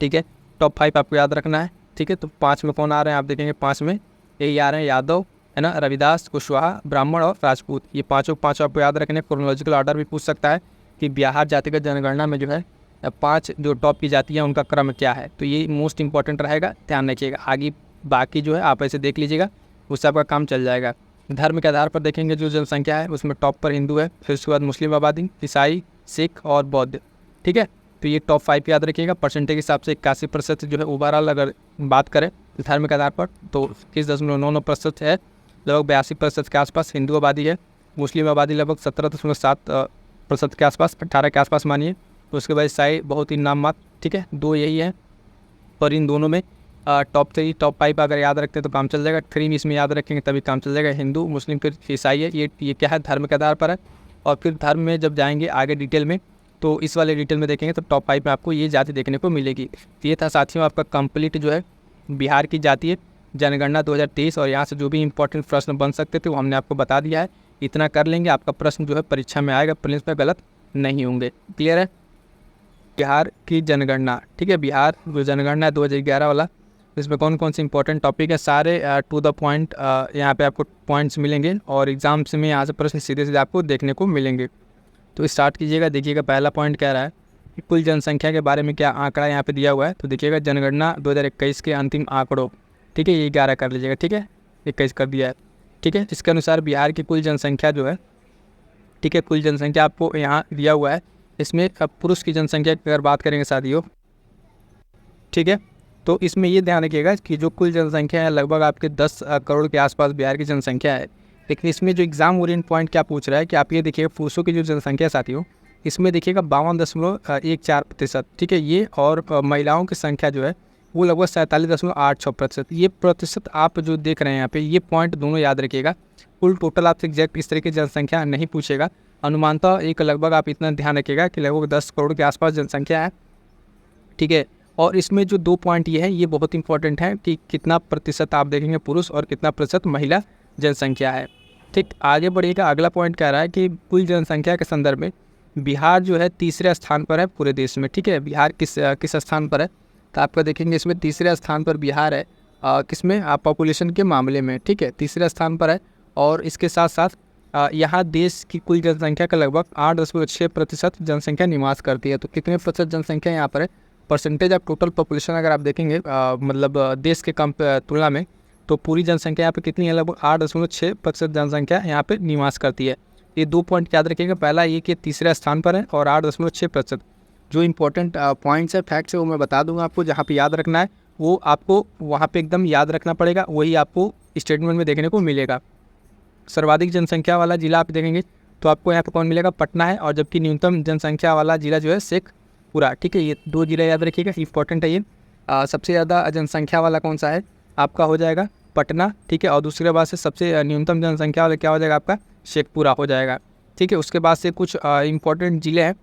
ठीक है। टॉप 5 आपको याद रखना है, ठीक है। तो 5 में कौन आ रहे हैं आप देखेंगे, 5 में यही आ रहे हैं, यादव, है ना, रविदास, कुशवाहा, ब्राह्मण और राजपूत। ये पाँचों आपको याद रखने। क्रोनोलॉजिकल ऑर्डर भी पूछ सकता है कि बिहार जातिगत जनगणना में जो है 5 जो टॉप की जाति हैं उनका क्रम क्या है, तो ये मोस्ट इंपॉर्टेंट रहेगा, ध्यान रखिएगा। आगे बाकी जो है आप ऐसे देख लीजिएगा, उससे आपका काम चल जाएगा। धर्म के आधार पर देखेंगे जो जनसंख्या है उसमें टॉप पर हिंदू है, फिर उसके बाद मुस्लिम आबादी, ईसाई, सिख और बौद्ध, ठीक है। तो ये टॉप 5 याद रखिएगा। परसेंटेज के हिसाब से 81% जो है ओवरऑल अगर बात करें धर्म के आधार पर तो 21.99% है, लगभग 82% के आसपास हिंदू आबादी है। मुस्लिम आबादी लगभग 17.7% के आसपास, 18 के आसपास मानिए। तो उसके बाद ईसाई बहुत ही नाम मात्र, ठीक है, 2 यही है। पर इन दोनों में टॉप 3 टॉप 5 अगर याद रखते हैं तो काम चल जाएगा। 3 में इसमें याद रखेंगे तभी काम चल जाएगा। हिंदू, मुस्लिम, फिर ईसाई है। ये क्या है, धर्म के आधार पर है। और फिर धर्म में जब जाएंगे आगे डिटेल में तो इस वाले डिटेल में देखेंगे तो टॉप 5 में आपको ये जाति देखने को मिलेगी। तो ये था साथियों आपका कंप्लीट जो है बिहार की जातीय जनगणना 2023, और यहाँ से जो भी इंपॉर्टेंट प्रश्न बन सकते थे वो हमने आपको बता दिया है। इतना कर लेंगे आपका प्रश्न जो है परीक्षा में आएगा, प्रीलिम्स में गलत नहीं होंगे। क्लियर है। बिहार की जनगणना, ठीक है, बिहार जो जनगणना है 2011 वाला, इसमें कौन कौन से इंपॉर्टेंट टॉपिक है सारे टू द पॉइंट यहाँ पे आपको पॉइंट्स मिलेंगे, और एग्जाम्स में यहाँ से प्रश्न सीधे सीधे आपको देखने को मिलेंगे। तो स्टार्ट कीजिएगा। देखिएगा पहला पॉइंट कह रहा है कि कुल जनसंख्या के बारे में क्या आंकड़ा यहाँ पे दिया हुआ है। तो देखिएगा जनगणना 2021 के अंतिम आंकड़ों, ठीक है, ये 11 कर लीजिएगा, ठीक है, 21 कर दिया है, ठीक है। इसके अनुसार बिहार की कुल जनसंख्या जो है, ठीक है, कुल जनसंख्या आपको यहाँ दिया हुआ है। इसमें अब पुरुष की जनसंख्या की अगर बात करेंगे साथियों, ठीक है, तो इसमें ये ध्यान रखिएगा कि जो कुल जनसंख्या है लगभग आपके 10 करोड़ के आसपास बिहार की जनसंख्या है। लेकिन इसमें जो एग्जाम ओरिएंट पॉइंट क्या पूछ रहा है कि आप ये देखिएगा पुरुषों की जो जनसंख्या साथियों, इसमें देखिएगा 52.14%, ठीक है, ये, और महिलाओं की संख्या जो है वो लगभग 47.86%। ये प्रतिशत आप जो देख रहे हैं यहाँ पे, ये पॉइंट दोनों याद रखिएगा। कुल टोटल आपसे एग्जैक्ट इस तरह की जनसंख्या नहीं पूछेगा, अनुमानतः एक लगभग आप इतना ध्यान रखिएगा कि लगभग 10 करोड़ के आसपास जनसंख्या है, ठीक है। और इसमें जो 2 पॉइंट ये है ये बहुत इंपॉर्टेंट है कि कितना प्रतिशत आप देखेंगे पुरुष और कितना प्रतिशत महिला जनसंख्या है, ठीक। आगे बढ़िएगा। अगला पॉइंट कह रहा है कि कुल जनसंख्या के संदर्भ में बिहार जो है तीसरे स्थान पर है पूरे देश में, ठीक है। बिहार किस स्थान पर है, तो आपका देखेंगे इसमें तीसरे स्थान पर बिहार है, किसमें, पॉपुलेशन के मामले में, ठीक है, तीसरे स्थान पर है। और इसके साथ साथ यहाँ देश की कुल जनसंख्या का लगभग 8.6% जनसंख्या निवास करती है। तो कितने प्रतिशत जनसंख्या यहाँ पर है, परसेंटेज ऑफ टोटल पॉपुलेशन अगर आप देखेंगे मतलब देश के कम तुलना में, तो पूरी जनसंख्या यहाँ पे कितनी है, लगभग 8.6% जनसंख्या यहाँ पे निवास करती है। ये 2 पॉइंट याद रखिएगा। पहला ये कि तीसरे स्थान पर है और 8.6%। जो इंपॉर्टेंट पॉइंट्स है, फैक्ट्स है, वो मैं बता दूंगा आपको। जहाँ पे याद रखना है वो आपको वहाँ पे एकदम याद रखना पड़ेगा, वही आपको स्टेटमेंट में देखने को मिलेगा। सर्वाधिक जनसंख्या वाला जिला आप देखेंगे तो आपको यहाँ पे कौन मिलेगा, पटना है, और जबकि न्यूनतम जनसंख्या वाला जिला जो है शेखपुरा, ठीक है। ये 2 जिला याद रखिएगा, इंपॉर्टेंट है ये। सबसे ज़्यादा जनसंख्या वाला कौन सा है, आपका हो जाएगा पटना, ठीक है। और दूसरे बाद से सबसे न्यूनतम जनसंख्या वाला क्या हो जाएगा, आपका शेखपुरा हो जाएगा, ठीक है। उसके बाद से कुछ इंपॉर्टेंट ज़िले हैं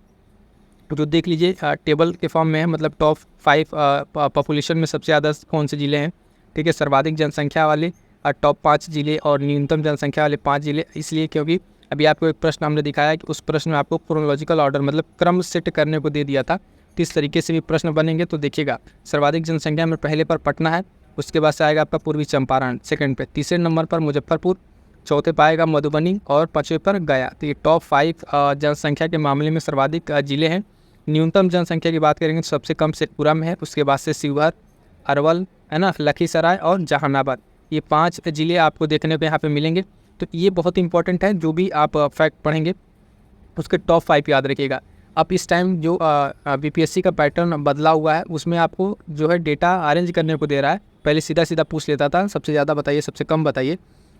जो देख लीजिए, टेबल के फॉर्म में है, मतलब टॉप 5 पॉपुलेशन में सबसे ज़्यादा कौन से ज़िले हैं, ठीक है। सर्वाधिक जनसंख्या वाले टॉप 5 ज़िले और न्यूनतम जनसंख्या वाले 5 ज़िले, इसलिए क्योंकि अभी आपको एक प्रश्न हमने दिखाया कि उस प्रश्न में आपको क्रोनोलॉजिकल ऑर्डर मतलब क्रम सेट करने को दे दिया था। तो इस तरीके से भी प्रश्न बनेंगे। तो देखिएगा सर्वाधिक जनसंख्या में पहले पर पटना है, उसके बाद से आएगा आपका पूर्वी चंपारण सेकंड पे, तीसरे नंबर पर मुजफ्फरपुर, चौथे पर आएगा मधुबनी और पाँचवें पर गया। तो ये टॉप 5 जनसंख्या के मामले में सर्वाधिक ज़िले हैं। न्यूनतम जनसंख्या की बात करेंगे तो सबसे कम शेखपुरा में है, उसके बाद से शिवहर, अरवल, है ना, लखीसराय और जहानाबाद। ये 5 ज़िले आपको देखने को यहाँ पे मिलेंगे। तो ये बहुत इंपॉर्टेंट है, जो भी आप फैक्ट पढ़ेंगे उसके टॉप 5 याद रखिएगा। अब इस टाइम जो बीपीएससी का पैटर्न बदला हुआ है, उसमें आपको जो है डेटा अरेंज करने को दे रहा है। पहले सीधा सीधा पूछ लेता था, सबसे ज़्यादा बताइए, सबसे कम बताइए,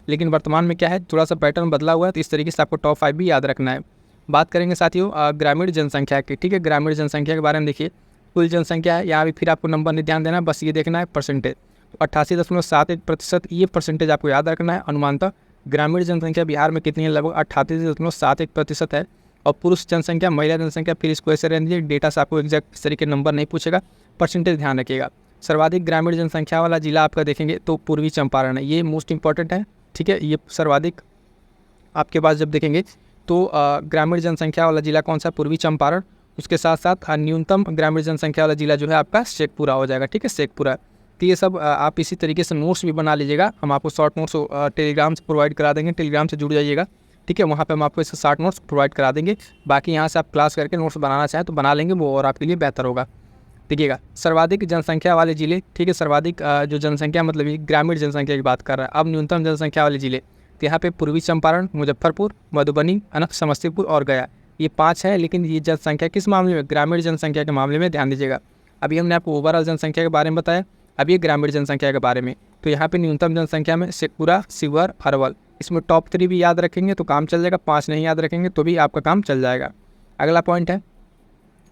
लेकिन वर्तमान में क्या है, थोड़ा सा पैटर्न बदला हुआ है, तो इस तरीके से आपको टॉप 5 भी याद रखना है। बात करेंगे साथियों ग्रामीण जनसंख्या की, ठीक है। ग्रामीण जनसंख्या के बारे में देखिए, कुल जनसंख्या है, यहाँ भी फिर आपको नंबर नहीं ध्यान देना, बस ये देखना है परसेंटेज। तो 88.71%, ये परसेंटेज आपको याद रखना है। अनुमानतः ग्रामीण जनसंख्या बिहार में कितनी है, लगभग 38.71% है। और पुरुष जनसंख्या, महिला जनसंख्या, फिर इसको ऐसे रहने दीजिए, डेटा से आपको एग्जैक्ट इस तरीके नंबर नहीं पूछेगा, परसेंटेज ध्यान रखिएगा। सर्वाधिक ग्रामीण जनसंख्या वाला जिला आपका देखेंगे तो पूर्वी चंपारण है, ये मोस्ट इंपॉर्टेंट है, ठीक है। ये सर्वाधिक आपके पास जब देखेंगे तो ग्रामीण जनसंख्या वाला जिला कौन सा, पूर्वी चंपारण। उसके साथ साथ न्यूनतम ग्रामीण जनसंख्या वाला जिला जो है आपका शेखपुरा हो जाएगा, ठीक है, शेखपुरा। तो ये सब आप इसी तरीके से नोट्स भी बना लीजिएगा, हम आपको शॉर्ट नोट्स टेलीग्राम से प्रोवाइड करा देंगे, टेलीग्राम से जुड़ जाइएगा, ठीक है। वहाँ पे हम आपको इससे शॉर्ट नोट्स प्रोवाइड करा देंगे। बाकी यहाँ से आप क्लास करके नोट्स बनाना चाहें तो बना लेंगे, वो और आपके लिए बेहतर होगा। देखिएगा सर्वाधिक जनसंख्या वाले जिले, ठीक है, सर्वाधिक जो जनसंख्या मतलब ये ग्रामीण जनसंख्या की बात कर रहा है। अब न्यूनतम जनसंख्या वाले जिले, तो यहाँ पे पूर्वी चंपारण, मुजफ्फरपुर, मधुबनी, समस्तीपुर और गया, ये 5 है। लेकिन ये जनसंख्या किस मामले में, ग्रामीण जनसंख्या के मामले में ध्यान दीजिएगा। अभी हमने आपको ओवरऑल जनसंख्या के बारे में बताया, अब ये ग्रामीण जनसंख्या के बारे में। तो यहाँ पे न्यूनतम जनसंख्या में शेखपुरा, शिवहर, अरवल, इसमें टॉप 3 भी याद रखेंगे तो काम चल जाएगा, 5 नहीं याद रखेंगे तो भी आपका काम चल जाएगा। अगला पॉइंट है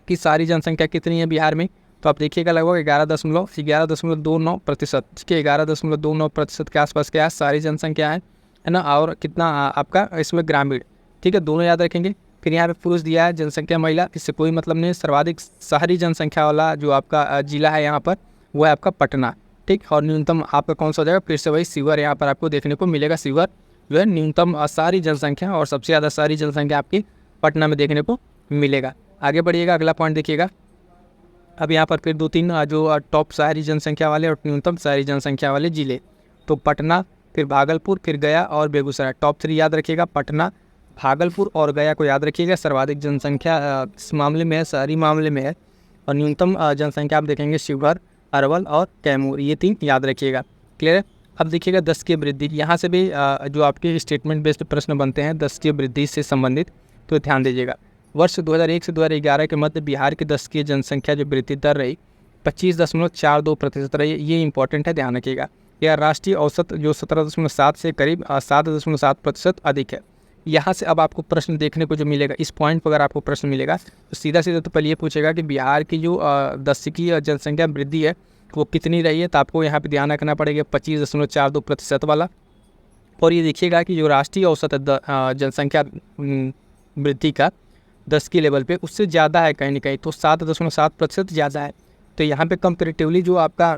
कि सारी जनसंख्या कितनी है बिहार में, तो आप देखिएगा लगभग 11.29%, ठीक है, 11.29% के आसपास क्या है, सारी जनसंख्या है ना। और कितना आपका इसमें ग्रामीण, ठीक है, दोनों याद रखेंगे। फिर यहाँ पे पुरुष दिया है, जनसंख्या महिला, इससे कोई मतलब नहीं। सर्वाधिक शहरी जनसंख्या वाला जो आपका जिला है यहाँ पर वो है आपका पटना, ठीक। और न्यूनतम आपका कौन सा हो जाएगा, फिर से वही शिवहर यहाँ पर आपको देखने को मिलेगा। शिवहर जो है न्यूनतम सारी जनसंख्या और सबसे ज़्यादा सारी जनसंख्या आपकी पटना में देखने को मिलेगा। आगे बढ़िएगा, अगला पॉइंट देखिएगा। अब यहाँ पर फिर 2-3 जो टॉप शहरी जनसंख्या वाले और न्यूनतम शहरी जनसंख्या वाले जिले, तो पटना, फिर भागलपुर, फिर गया और बेगूसराय। टॉप 3 याद रखिएगा, पटना, भागलपुर और गया को याद रखिएगा। सर्वाधिक जनसंख्या इस मामले में है, शहरी मामले में है। और न्यूनतम जनसंख्या आप देखेंगे शिवहर, अरवल और कैमूर, ये 3 याद रखिएगा। क्लियर है। अब देखिएगा 10 की वृद्धि, यहाँ से भी जो आपके स्टेटमेंट बेस्ड प्रश्न बनते हैं 10 की वृद्धि से संबंधित, तो ध्यान दीजिएगा। वर्ष 2001 से 2011 के मध्य बिहार की 10 की जनसंख्या जो वृद्धि दर रही 25.42% रही, ये इंपॉर्टेंट है, ध्यान रखिएगा। यह राष्ट्रीय औसत जो 17.7 से करीब 7.7% अधिक है। यहाँ से अब आपको प्रश्न देखने को जो मिलेगा, इस पॉइंट पर अगर आपको प्रश्न मिलेगा तो सीधा सीधा तो पहले ये पूछेगा कि बिहार की जो 10 की जनसंख्या वृद्धि है वो कितनी रही है, तो आपको यहाँ पे ध्यान रखना पड़ेगा 25.42% वाला। और ये देखिएगा कि जो राष्ट्रीय औसत है जनसंख्या वृद्धि का 10 के लेवल पे, उससे ज़्यादा है कहीं ना कहीं, तो 7.7% ज़्यादा है। तो यहाँ पे कंपेरेटिवली जो आपका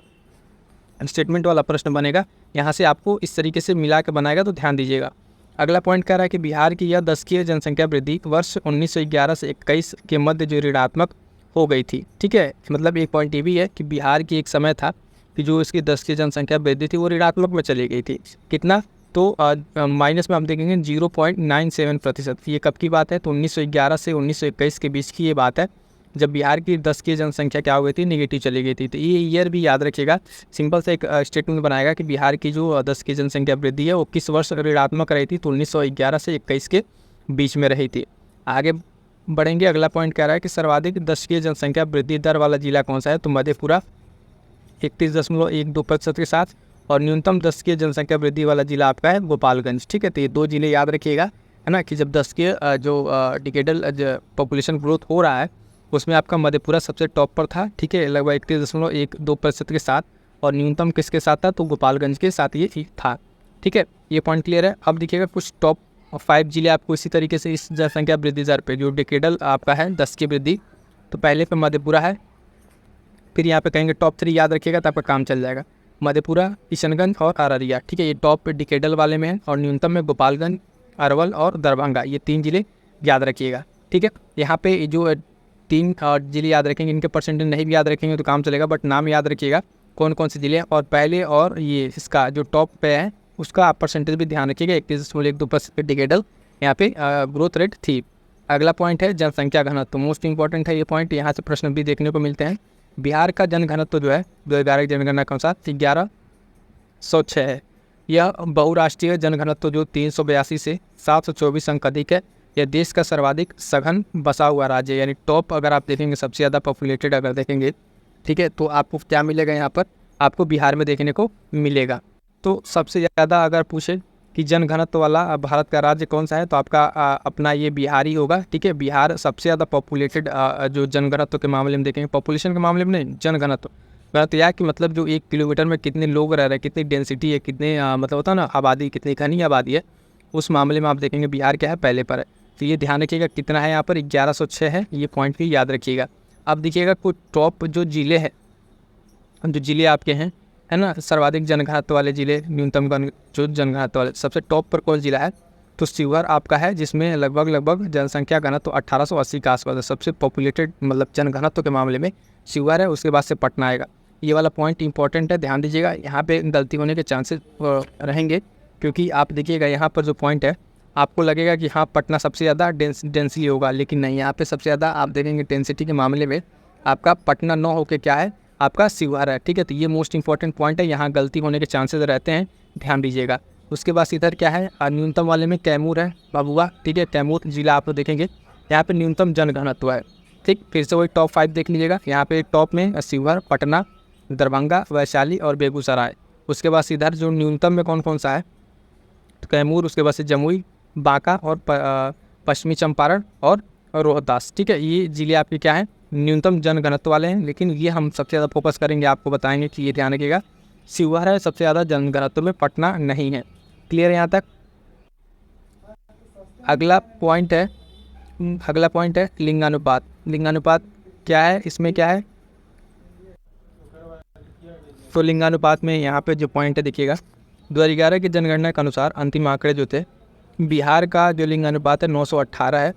स्टेटमेंट वाला प्रश्न बनेगा, यहाँ से आपको इस तरीके से मिला के बनाएगा, तो ध्यान दीजिएगा। अगला पॉइंट कह रहा है कि बिहार की यह 10 की जनसंख्या वृद्धि वर्ष 1911 से 21 के मध्य जो ऋणात्मक हो गई थी, ठीक है। मतलब एक पॉइंट ये भी है कि बिहार की एक समय था कि जो इसकी 10 की जनसंख्या वृद्धि थी वो ऋणात्मक में चली गई थी। कितना, तो माइनस में हम देखेंगे 0.97%। ये कब की बात है, तो 1911 से 1921 के बीच की ये बात है, जब बिहार की 10 की जनसंख्या क्या हो गई थी, नेगेटिव चली गई थी। तो ये ईयर भी याद रखिएगा, सिंपल से एक स्टेटमेंट बनाएगा कि बिहार की जो 10 की जनसंख्या वृद्धि है वो किस वर्ष ऋणात्मक रही थी, तो 1911 से 21 के बीच में रही थी। आगे बढ़ेंगे, अगला पॉइंट कह रहा है कि सर्वाधिक 10 की जनसंख्या वृद्धि दर वाला जिला कौन सा है, तो मधेपुरा 31.12% के साथ, और न्यूनतम 10 की जनसंख्या वृद्धि वाला जिला आपका है गोपालगंज, ठीक है। तो ये 2 जिले याद रखिएगा, है ना, कि जब 10 के जो डिकेडल पॉपुलेशन ग्रोथ हो रहा है उसमें आपका मधेपुरा सबसे टॉप पर था, ठीक है, लगभग 31.12% के साथ, और न्यूनतम किसके साथ था, तो गोपालगंज के साथ ये था, ठीक है। ये पॉइंट क्लियर है। अब देखिएगा कुछ टॉप 5 जिले आपको इसी तरीके से इस जनसंख्या वृद्धि दर पे जो डिकेडल आपका है 10 की वृद्धि, तो पहले पे मधेपुरा है, फिर यहाँ पे कहेंगे टॉप 3 याद रखिएगा तो आपका काम चल जाएगा। मधेपुरा, किशनगंज और अररिया, ठीक है, ये टॉप डिकेडल वाले में है, और न्यूनतम में गोपालगंज, अरवल और दरभंगा, ये 3 जिले याद रखिएगा, ठीक है। यहाँ पे जो 3 जिले याद रखेंगे, इनके परसेंटेज नहीं भी याद रखेंगे तो काम चलेगा, बट नाम याद रखिएगा कौन कौन से जिले हैं। और पहले और ये इसका जो टॉप पे है उसका आप परसेंटेज भी ध्यान रखिएगा, 31.12% डिकेडल यहाँ पे ग्रोथ रेट थी। अगला पॉइंट है जनसंख्या घनत्व, मोस्ट इंपॉर्टेंट है ये पॉइंट, यहाँ से प्रश्न भी देखने को मिलते हैं। बिहार का जनघनत्व जो है 2011 की जनगणना के अनुसार 1106 है। यह बहुराष्ट्रीय जनघनत्व जो 382 से 724 अंक अधिक है। यह देश का सर्वाधिक सघन बसा हुआ राज्य है, यानी टॉप अगर आप देखेंगे सबसे ज़्यादा पॉपुलेटेड अगर देखेंगे, ठीक है, तो आपको क्या मिलेगा यहाँ पर, आपको बिहार में देखने को मिलेगा। तो सबसे ज़्यादा अगर पूछे कि जनघनत्व वाला भारत का राज्य कौन सा है, तो आपका अपना ये बिहार ही होगा, ठीक है। बिहार सबसे ज़्यादा पॉपुलेटेड जो जनघनत्व के मामले में देखेंगे, पॉपुलेशन के मामले में नहीं, जनघनत्व घनत्व यह कि मतलब जो 1 किलोमीटर में कितने लोग रह रहे हैं, कितनी डेंसिटी है, कितने मतलब होता है ना आबादी, कितनी घनी आबादी है, उस मामले में आप देखेंगे बिहार क्या है, पहले पर है। तो ये ध्यान रखिएगा कितना है यहाँ पर, 1106 है, ये पॉइंट भी याद रखिएगा। अब देखिएगा कुछ टॉप जो ज़िले हैं, जो ज़िले आपके हैं, है ना, सर्वाधिक जनघनत्व वाले ज़िले, न्यूनतम जो जनघनत्व वाले, सबसे टॉप पर कौन ज़िला है, तो शिवहर आपका है, जिसमें लगभग जनसंख्या घनत्व 1880 के आसपास है। सबसे पॉपुलेटेड मतलब जनघनत्व के मामले में शिवहर है, उसके बाद से पटना आएगा। ये वाला पॉइंट इंपॉर्टेंट है, ध्यान दीजिएगा, यहाँ पे गलती होने के चांसेस रहेंगे, क्योंकि आप देखिएगा यहाँ पर जो पॉइंट है, आपको लगेगा कि हाँ पटना सबसे ज़्यादा डेंसली होगा, लेकिन नहीं, यहाँ पे सबसे ज़्यादा आप देखेंगे डेंसिटी के मामले में आपका पटना 9 होकर क्या है, आपका शिवहर है, ठीक है। तो ये मोस्ट इंपॉर्टेंट पॉइंट है, यहाँ गलती होने के चांसेस रहते हैं, ध्यान दीजिएगा। उसके बाद इधर क्या है, न्यूनतम वाले में कैमूर है बाबुआ, ठीक है, कैमूर जिला आप देखेंगे, यहाँ पे न्यूनतम जनघनत्व है, ठीक। फिर से वही टॉप 5 देख लीजिएगा, यहाँ पे टॉप में शिवहर, पटना, दरभंगा, वैशाली और बेगूसराय। उसके बाद इधर जो न्यूनतम में कौन कौन सा है, तो कैमूर, उसके बाद से जमुई, बांका और पश्चिमी चंपारण और रोहतास, ठीक है। ये ज़िले आपके क्या हैं, न्यूनतम जनघनत्व वाले हैं, लेकिन ये हम सबसे ज़्यादा फोकस करेंगे, आपको बताएंगे कि ये ध्यान रखिएगा, शिवहर है सबसे ज़्यादा जनघनत्व में, पटना नहीं है। क्लियर है यहाँ तक। अगला पॉइंट है लिंगानुपात। लिंगानुपात क्या है, इसमें क्या है, तो लिंगानुपात में यहाँ पे जो पॉइंट है देखिएगा, 2011 की जनगणना के अनुसार अंतिम आंकड़े जो थे, बिहार का जो लिंगानुपात है 918 है,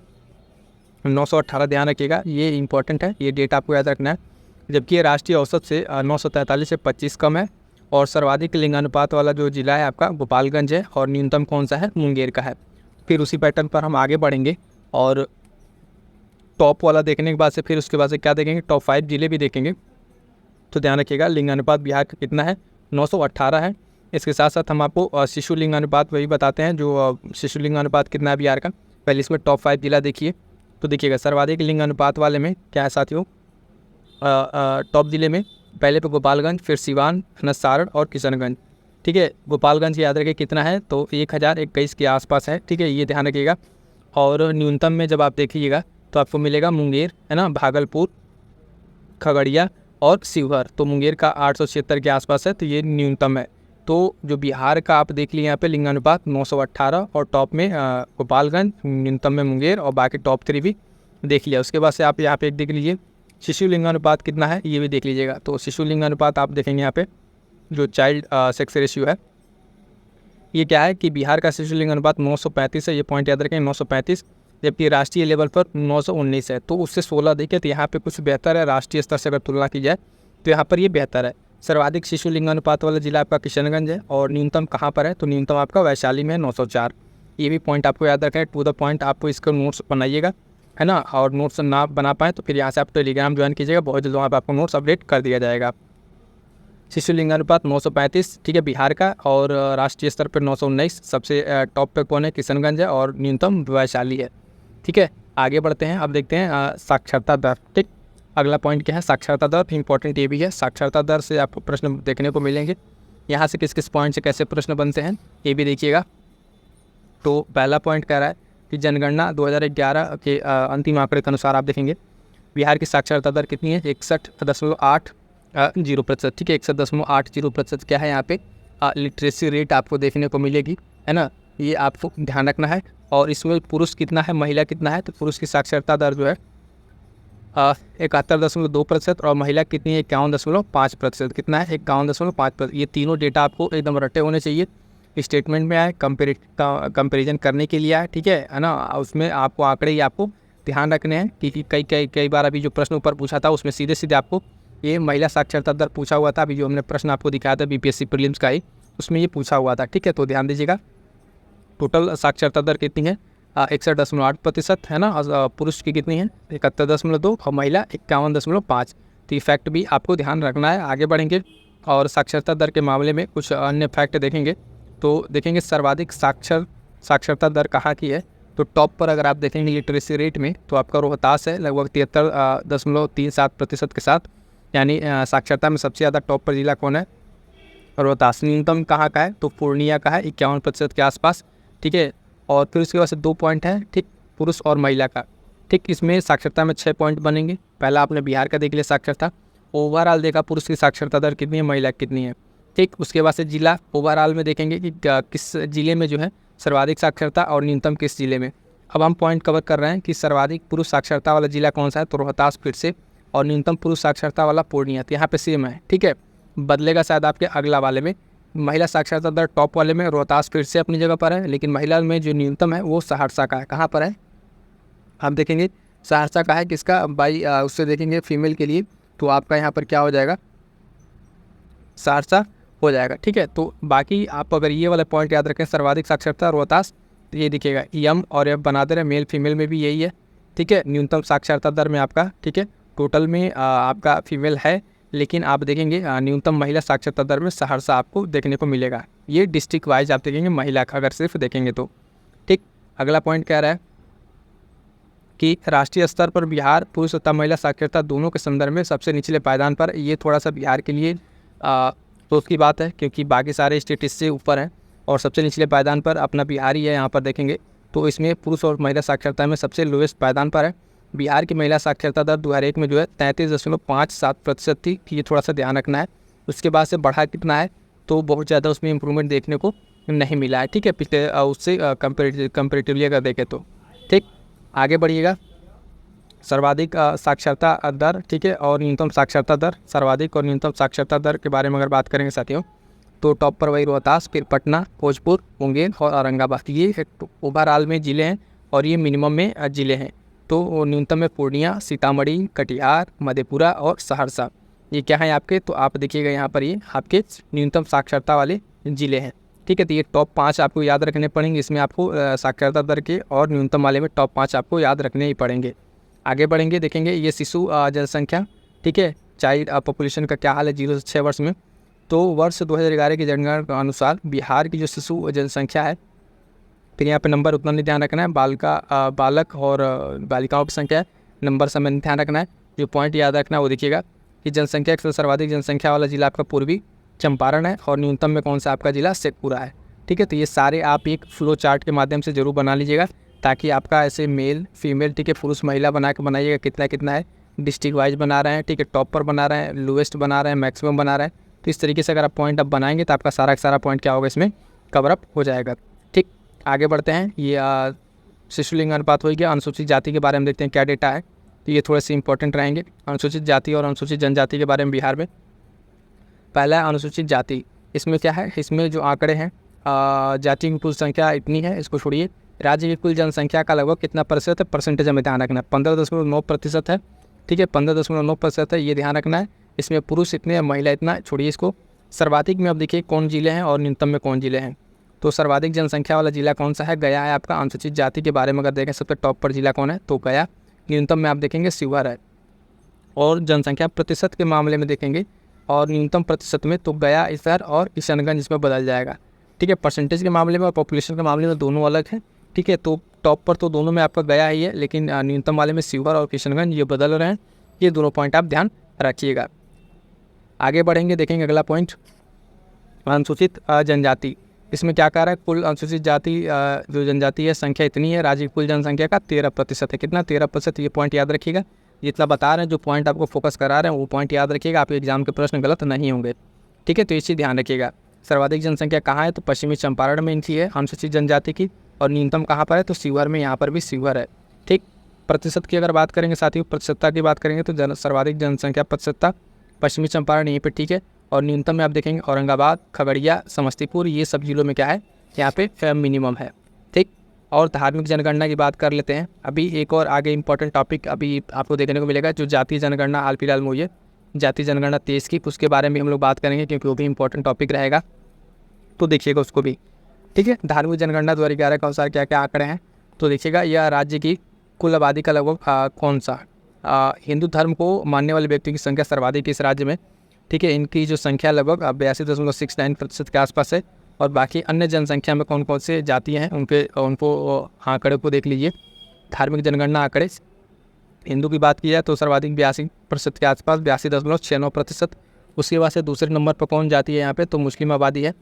918 ध्यान रखिएगा, ये इंपॉर्टेंट है, ये डेट आपको याद रखना है। जबकि राष्ट्रीय औसत से 943 से 25 कम है। और सर्वाधिक लिंगानुपात वाला जो जिला है आपका गोपालगंज है, और न्यूनतम कौन सा है, मुंगेर का है। फिर उसी पैटर्न पर हम आगे बढ़ेंगे, और टॉप वाला देखने के बाद से फिर उसके बाद से क्या देखेंगे, टॉप 5 जिले भी देखेंगे। तो ध्यान रखिएगा लिंगानुपात बिहार का कितना है, 918 है। इसके साथ साथ हम आपको शिशु लिंगानुपात वही बताते हैं, जो शिशु लिंगानुपात कितना है बिहार का। पहले इसमें टॉप 5 जिला देखिए, तो देखिएगा सर्वाधिक लिंगानुपात वाले में क्या है साथियों, टॉप जिले में पहले पे गोपालगंज, फिर सिवान, सारण और किशनगंज, ठीक है। गोपालगंज याद रखिए कितना है, तो 1021 के आसपास है, ठीक है, ये ध्यान रखिएगा। और न्यूनतम में जब आप देखिएगा तो आपको मिलेगा मुंगेर, है ना, भागलपुर, खगड़िया और शिवहर। तो मुंगेर का 876 के आसपास है, तो ये न्यूनतम है। तो जो बिहार का आप देख लिए यहाँ पे लिंगानुपात 918, और टॉप में गोपालगंज, न्यूनतम में मुंगेर, और बाकी टॉप 3 भी देख लिया। उसके बाद से आप यहाँ पे एक देख लीजिए शिशु लिंगानुपात कितना है, ये भी देख लीजिएगा। तो शिशु लिंगानुपात आप देखेंगे यहाँ पे जो चाइल्ड सेक्स रेशियो है, ये क्या है कि बिहार का शिशु लिंगानुपात 935 है, ये पॉइंट याद रखें, 935, जबकि राष्ट्रीय लेवल पर 919 है। तो उससे 16 देखिए, तो यहाँ पे कुछ बेहतर है, राष्ट्रीय स्तर से अगर तुलना की जाए तो यहाँ पर ये बेहतर है। सर्वाधिक शिशु लिंगानुपात वाला जिला आपका किशनगंज है, और न्यूनतम कहाँ पर है, तो न्यूनतम आपका वैशाली में 904। ये भी पॉइंट आपको याद रखें, टू द पॉइंट आपको इसका नोट्स बनाइएगा, है ना। और नोट्स ना बना पाएँ तो फिर यहाँ से आप टेलीग्राम ज्वाइन कीजिएगा, बहुत जल्द वहाँ पर आपको नोट्स अपडेट कर दिया जाएगा। शिशु लिंगानुपात 935, ठीक है, बिहार का, और राष्ट्रीय स्तर पर 919। सबसे टॉप पे कौन है, किशनगंज है, और न्यूनतम वैशाली है, ठीक है। आगे बढ़ते हैं, अब देखते हैं साक्षरता दर, ठीक। अगला पॉइंट क्या है, साक्षरता दर, इंपॉर्टेंट ये भी है। साक्षरता दर से आपको प्रश्न देखने को मिलेंगे, यहाँ से किस किस पॉइंट से कैसे प्रश्न बनते हैं ये भी देखिएगा। तो पहला पॉइंट कह रहा है कि जनगणना 2011 के अंतिम आंकड़े के अनुसार आप देखेंगे बिहार की साक्षरता दर कितनी है, 61.80%, ठीक है, 61.80% क्या है यहाँ पे लिटरेसी रेट आपको देखने को मिलेगी, है ना, ये आपको ध्यान रखना है। और इसमें पुरुष कितना है, महिला कितना है, तो पुरुष की साक्षरता दर जो है 71.2%, और महिला कितनी है, 51.5%। कितना है, 51.5%। ये तीनों डेटा आपको एकदम रटे होने चाहिए, स्टेटमेंट में आए, कंपेरिजन करने के लिए आए, ठीक है ना। उसमें आपको आंकड़े ही आपको ध्यान रखने हैं कि कई बार अभी जो प्रश्न ऊपर पूछा था उसमें सीधे सीधे आपको ये महिला साक्षरता दर पूछा हुआ था। अभी जो हमने प्रश्न आपको दिखाया था बीपीएससी प्रीलिम्स का ही, उसमें ये पूछा हुआ था, ठीक है। तो ध्यान दीजिएगा टोटल साक्षरता दर कितनी है, 61.8% है ना, पुरुष की कितनी है 71.2, और महिला 51.5। तो ये फैक्ट भी आपको ध्यान रखना है। आगे बढ़ेंगे और साक्षरता दर के मामले में कुछ अन्य फैक्ट देखेंगे। तो देखेंगे सर्वाधिक साक्षरता दर कहाँ की है, तो टॉप पर अगर आप देखेंगे लिटरेसी रेट में तो आपका रोहतास है लगभग 73.37% के साथ, यानी साक्षरता में सबसे ज़्यादा टॉप पर जिला कौन है? रोहतास। न्यूनतम कहाँ का है? तो पूर्णिया का है 51% के आसपास, ठीक है। और फिर उसके बाद से 2 पॉइंट है, ठीक, पुरुष और महिला का, ठीक। इसमें साक्षरता में 6 पॉइंट बनेंगे। पहला आपने बिहार का देख लिया साक्षरता, ओवरऑल देखा पुरुष की साक्षरता दर कितनी है, महिला कितनी है, ठीक। उसके बाद से जिला ओवरऑल में देखेंगे कि किस जिले में जो है सर्वाधिक साक्षरता और न्यूनतम किस जिले में। अब हम पॉइंट कवर कर रहे हैं कि सर्वाधिक पुरुष साक्षरता वाला जिला कौन सा है, तो रोहतास फिर से, और न्यूनतम पुरुष साक्षरता वाला पूर्णिया। तो यहाँ पे सेम है, ठीक है। बदलेगा शायद आपके अगला वाले में। महिला साक्षरता दर टॉप वाले में रोहतास फिर से अपनी जगह पर है, लेकिन महिला में जो न्यूनतम है वो सहरसा का है। कहाँ पर है? हम देखेंगे सहरसा का है, किसका? उससे देखेंगे फीमेल के लिए, तो आपका यहाँ पर क्या हो जाएगा? सहरसा हो जाएगा, ठीक है। तो बाकी आप अगर ये वाला पॉइंट याद रखें, सर्वाधिक साक्षरता रोहतास, तो ये दिखेगा यम और एफ बना दे रहे, मेल फीमेल में भी यही है, ठीक है। न्यूनतम साक्षरता दर में आपका, ठीक है, टोटल में आपका फीमेल है, लेकिन आप देखेंगे न्यूनतम महिला साक्षरता दर में सहरसा आपको देखने को मिलेगा। ये डिस्ट्रिक्ट वाइज आप देखेंगे महिला का अगर सिर्फ देखेंगे तो, ठीक। अगला पॉइंट कह रहा है कि राष्ट्रीय स्तर पर बिहार पुरुष तथा महिला साक्षरता दोनों के संदर्भ में सबसे निचले पायदान पर। ये थोड़ा सा बिहार के लिए तो उसकी बात है, क्योंकि बाकी सारे स्टेट इससे ऊपर हैं और सबसे निचले पायदान पर अपना बिहार ही है। यहाँ पर देखेंगे तो इसमें पुरुष और महिला साक्षरता में सबसे लोएस्ट पायदान पर है। बिहार की महिला साक्षरता दर 2001 में जो है 33.57% थी, ये थोड़ा सा ध्यान रखना है। उसके बाद से बढ़ा कितना है, तो बहुत ज़्यादा उसमें इम्प्रूवमेंट देखने को नहीं मिला है, ठीक है, पिछले उससे कंपेरेटिवली अगर देखें तो, ठीक। आगे बढ़िएगा, सर्वाधिक साक्षरता दर, ठीक है, और न्यूनतम साक्षरता दर, सर्वाधिक और न्यूनतम साक्षरता दर के बारे में अगर बात करेंगे साथियों, तो टॉप पर वही रोहतास, फिर पटना, भोजपुर, मुंगेर और औरंगाबाद। ये ओवरऑल में ज़िले हैं और ये मिनिमम में ज़िले हैं। तो न्यूनतम में पूर्णिया, सीतामढ़ी, कटिहार, मधेपुरा और सहरसा, ये क्या है आपके? तो आप देखिएगा यहाँ पर ये आपके न्यूनतम साक्षरता वाले ज़िले हैं, ठीक है। तो ये टॉप 5 आपको याद रखने पड़ेंगे। इसमें आपको साक्षरता दर के और न्यूनतम वाले में टॉप 5 आपको याद रखने ही पड़ेंगे। आगे बढ़ेंगे, देखेंगे ये शिशु जनसंख्या, ठीक है, चाइल्ड पॉपुलेशन का क्या हाल है 0 से 6 वर्ष में। तो वर्ष 2011 की जनगणना के अनुसार बिहार की जो शिशु जनसंख्या है, फिर यहाँ पे नंबर उतना नहीं ध्यान रखना है, बालक और बालिकाओं की संख्या है, नंबर समय नहीं ध्यान रखना है। जो पॉइंट याद रखना है वो देखिएगा कि जनसंख्या के सर्वाधिक जनसंख्या वाला जिला आपका पूर्वी चंपारण है और न्यूनतम में कौन सा आपका जिला? शेखपुरा है, ठीक है। तो ये सारे आप एक फ्लो चार्ट के माध्यम से जरूर बना लीजिएगा, ताकि आपका ऐसे मेल फीमेल, ठीक है, पुरुष महिला बना के बनाइएगा कितना कितना है, डिस्ट्रिक्ट वाइज बना रहे हैं, ठीक है, टॉप पर बना रहे हैं, लोएस्ट बना रहे हैं, मैक्सिमम बना रहे हैं। तो इस तरीके से अगर आप पॉइंट अब बनाएंगे तो आपका सारा का सारा पॉइंट क्या होगा, इसमें कवर अप हो जाएगा, ठीक। आगे बढ़ते हैं, ये शिशुलिंग अनुपात हो गया। अनुसूचित जाति के बारे में देखते हैं क्या डेटा है, तो ये थोड़े से इंपॉर्टेंट रहेंगे। अनुसूचित जाति और अनुसूचित जनजाति के बारे में बिहार में पहला है अनुसूचित जाति। इसमें क्या है, इसमें जो आंकड़े हैं जाति की कुल संख्या इतनी है, इसको छोड़िए। राज्य की कुल जनसंख्या का लगभग कितना प्रतिशत है, परसेंटेज में ध्यान रखना है, 15.9% है, ठीक है, 15.9% है, ये ध्यान रखना है। इसमें पुरुष इतने, महिला इतना, छोड़िए इसको। सर्वाधिक में अब देखिए कौन जिले हैं और न्यूनतम में कौन जिले हैं। तो सर्वाधिक जनसंख्या वाला जिला कौन सा है? गया है आपका। अनुसूचित जाति के बारे में अगर देखें सबसे टॉप पर जिला कौन है, तो गया। न्यूनतम में आप देखेंगे शिवहर है। और जनसंख्या प्रतिशत के मामले में देखेंगे और न्यूनतम प्रतिशत में तो गया, इधर और किशनगंज इसमें बदल जाएगा, ठीक है। परसेंटेज के मामले में और पॉपुलेशन के मामले में दोनों अलग हैं, ठीक है। तो टॉप पर तो दोनों में आपका गया ही है, लेकिन न्यूनतम वाले में शिवहर और किशनगंज ये बदल रहे हैं। ये दोनों पॉइंट आप ध्यान रखिएगा। आगे बढ़ेंगे, देखेंगे अगला पॉइंट, अनुसूचित जनजाति। इसमें क्या कह रहा है, कुल अनुसूचित जाति जो जनजाति है संख्या इतनी है, राज्य की कुल जनसंख्या का 13% है। कितना? 13%। ये पॉइंट याद रखिएगा। जितना बता रहे हैं, जो पॉइंट आपको फोकस करा रहे हैं वो पॉइंट याद रखिएगा, आपके एग्जाम के प्रश्न गलत नहीं होंगे, ठीक है। तो इसी ध्यान रखिएगा। सर्वाधिक जनसंख्या कहाँ है, तो पश्चिमी चंपारण में इनकी है अनुसूचित जनजाति की। और न्यूनतम कहाँ पर है, तो शिवहर में, यहाँ पर भी शिवहर है, ठीक। प्रतिशत की अगर बात करेंगे साथियों, प्रतिशतता की बात करेंगे तो सर्वाधिक जनसंख्या प्रतिशतता पश्चिमी चंपारण यहीं पर, ठीक है। और न्यूनतम में आप देखेंगे औरंगाबाद, खगड़िया, समस्तीपुर, ये सब जिलों में क्या है, यहाँ पे मिनिमम है, ठीक। और धार्मिक जनगणना की बात कर लेते हैं। अभी एक और आगे इंपॉर्टेंट टॉपिक अभी आपको देखने को मिलेगा, जो जातीय जनगणना हाल फिलहाल में हुई है, जातीय जनगणना 23 की, उसके बारे में हम लोग बात करेंगे क्योंकि वो भी इंपॉर्टेंट टॉपिक रहेगा, तो देखिएगा उसको भी, ठीक है। धार्मिक जनगणना 2011 के अनुसार क्या क्या आंकड़े हैं, तो देखिएगा यह राज्य की कुल आबादी का लगभग कौन सा हिंदू धर्म को मानने वाले व्यक्तियों की संख्या सर्वाधिक इस राज्य में, ठीक है। इनकी जो संख्या लगभग 82.69% के आसपास है। और बाकी अन्य जनसंख्या में कौन कौन से जातियाँ हैं उनको आंकड़े को देख लीजिए। धार्मिक जनगणना आंकड़े, हिंदू की बात की जाए तो सर्वाधिक 82% के आसपास, 82.69%। उसके बाद से दूसरे नंबर पर कौन जाती है यहाँ पे, तो मुस्लिम आबादी है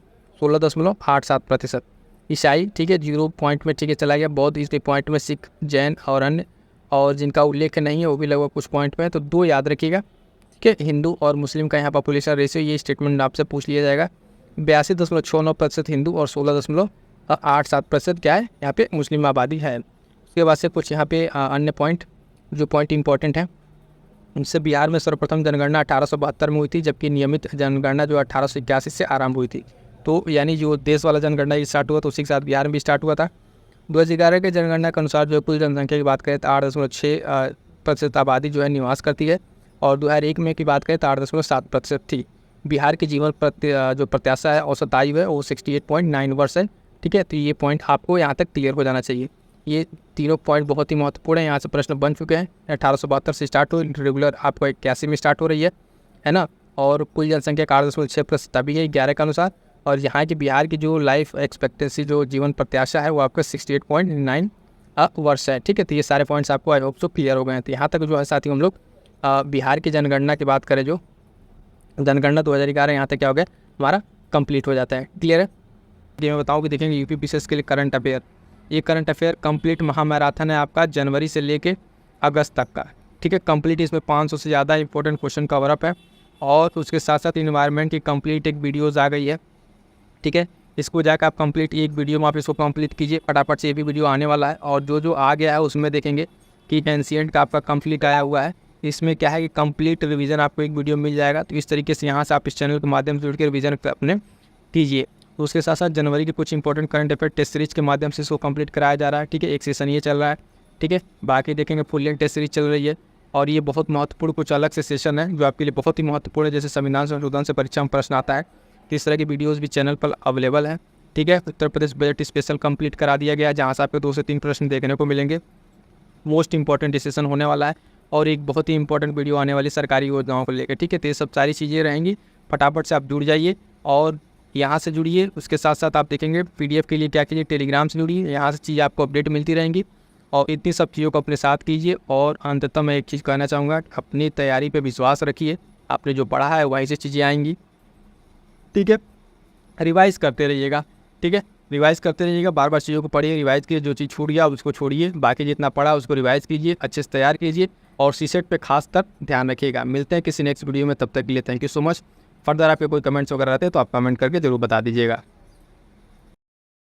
16.87%। ईसाई ठीक है 0 पॉइंट में ठीक है चला गया। बौद्ध इस पॉइंट में, सिख, जैन और अन्य, और जिनका उल्लेख नहीं है वो भी लगभग कुछ पॉइंट में है। तो 2 याद रखिएगा ठीक है। हिंदू और मुस्लिम का यहाँ पॉपुलेशन रेशियो, ये स्टेटमेंट आपसे पूछ लिया जाएगा। 82.69% हिंदू और 16.87% क्या है यहाँ पे मुस्लिम आबादी है। उसके बाद से कुछ यहाँ पे अन्य पॉइंट, जो पॉइंट इंपॉर्टेंट है उनसे। बिहार में सर्वप्रथम जनगणना 1872 में हुई थी, जबकि नियमित जनगणना जो 1881 से आरंभ हुई थी। तो यानी जो देश वाला जनगणना स्टार्ट हुआ तो उसी के साथ बिहार में भी स्टार्ट हुआ था। 2011 के जनगणना के अनुसार जो कुल जनसंख्या की बात करें तो 8.6% आबादी जो है निवास करती है, और 2001 में की बात करें तो 8.7% थी। बिहार की जीवन जो प्रत्याशा है औसत आयु है वो 68.9 वर्ष है ठीक है। तो ये पॉइंट आपको यहाँ तक क्लियर हो जाना चाहिए। ये तीनों पॉइंट बहुत ही महत्वपूर्ण है। यहाँ से प्रश्न बन चुके हैं। 1872 से स्टार्ट हुई, रेगुलर आपको 81 में स्टार्ट हो रही है ना। और कुल जनसंख्या 8.6% अभी है 11 के अनुसार। और यहाँ की बिहार की जो लाइफ एक्सपेक्टेंसी, जो जीवन प्रत्याशा है वो आपका 68.9 वर्ष है ठीक है। तो ये सारे पॉइंट्स आपको आई होप सो क्लियर हो गए हैं। तो यहाँ तक जो है साथी हम लोग बिहार की जनगणना की बात करें, जो जनगणना 2011 यहाँ तक क्या हो गया हमारा कंप्लीट हो जाता है। क्लियर है। ये मैं बताऊँ कि देखेंगे यूपी पीसीएस के लिए करंट अफेयर, ये करंट अफेयर कंप्लीट महामैराथन है आपका जनवरी से लेके अगस्त तक का ठीक है। कंप्लीट इसमें 500 से ज़्यादा इंपॉर्टेंट क्वेश्चन कवरअप है, और उसके साथ साथ इन्वायरमेंट की कंप्लीट एक वीडियोज़ आ गई है ठीक है। इसको जाकर आप कंप्लीट एक वीडियो में आप इसको कंप्लीट कीजिए फटाफट से। ये भी वीडियो आने वाला है, और जो आ गया है उसमें देखेंगे कि एनसीएंट का आपका कंप्लीट आया हुआ है। इसमें क्या है कि कंप्लीट रिवीजन आपको एक वीडियो मिल जाएगा। तो इस तरीके से यहाँ से आप इस चैनल के माध्यम से जुड़ के रिवीजन अपने कीजिए। तो उसके साथ साथ जनवरी के कुछ important current affair test series के माध्यम से इसको कंप्लीट कराया जा रहा है ठीक है। एक सेशन ये चल रहा है ठीक है। बाकी देखेंगे फुल लेंथ टेस्ट सीरीज चल रही है, और ये बहुत महत्वपूर्ण कुछ अलग से सेशन है जो आपके लिए बहुत ही महत्वपूर्ण है। जैसे संविधान संशोधन से परीक्षा में प्रश्न आता है, तो इस तरह की वीडियोज़ भी चैनल पर अवेलेबल है ठीक है। Uttar Pradesh budget special complete करा दिया गया है, जहाँ से आपको 2 से 3 प्रश्न देखने को मिलेंगे। मोस्ट इंपॉर्टेंट डिसीजन होने वाला है, और एक बहुत ही इंपॉर्टेंट वीडियो आने वाली सरकारी योजनाओं को लेकर ठीक है। तो ये सब सारी चीज़ें रहेंगी। फटाफट से आप जुड़ जाइए और यहाँ से जुड़िए। उसके साथ साथ आप देखेंगे पीडीएफ के लिए क्या कीजिए, टेलीग्राम से जुड़िए। यहाँ से चीज़ें आपको अपडेट मिलती रहेंगी, और इतनी सब चीज़ों को अपने साथ कीजिए। और अंततः मैं एक चीज़ कहना चाहूँगा, अपनी तैयारी पे विश्वास रखिए। आपने जो पढ़ा है वहीं से चीज़ें आएंगी ठीक है। रिवाइज़ करते रहिएगा ठीक है। रिवाइज़ करते रहिएगा, बार बार चीज़ों को पढ़िए, रिवाइज़ कीजिए। जो चीज़ छूट गया उसको छोड़िए, बाकी जितना पढ़ा उसको रिवाइज़ कीजिए, अच्छे से तैयार कीजिए, और सीसेट पे खास कर ध्यान रखिएगा। मिलते हैं किसी नेक्स्ट वीडियो में, तब तक के लिए thank you so much. Further आपके कोई कमेंट्स वगैरह रहते हैं तो आप कमेंट करके ज़रूर बता दीजिएगा।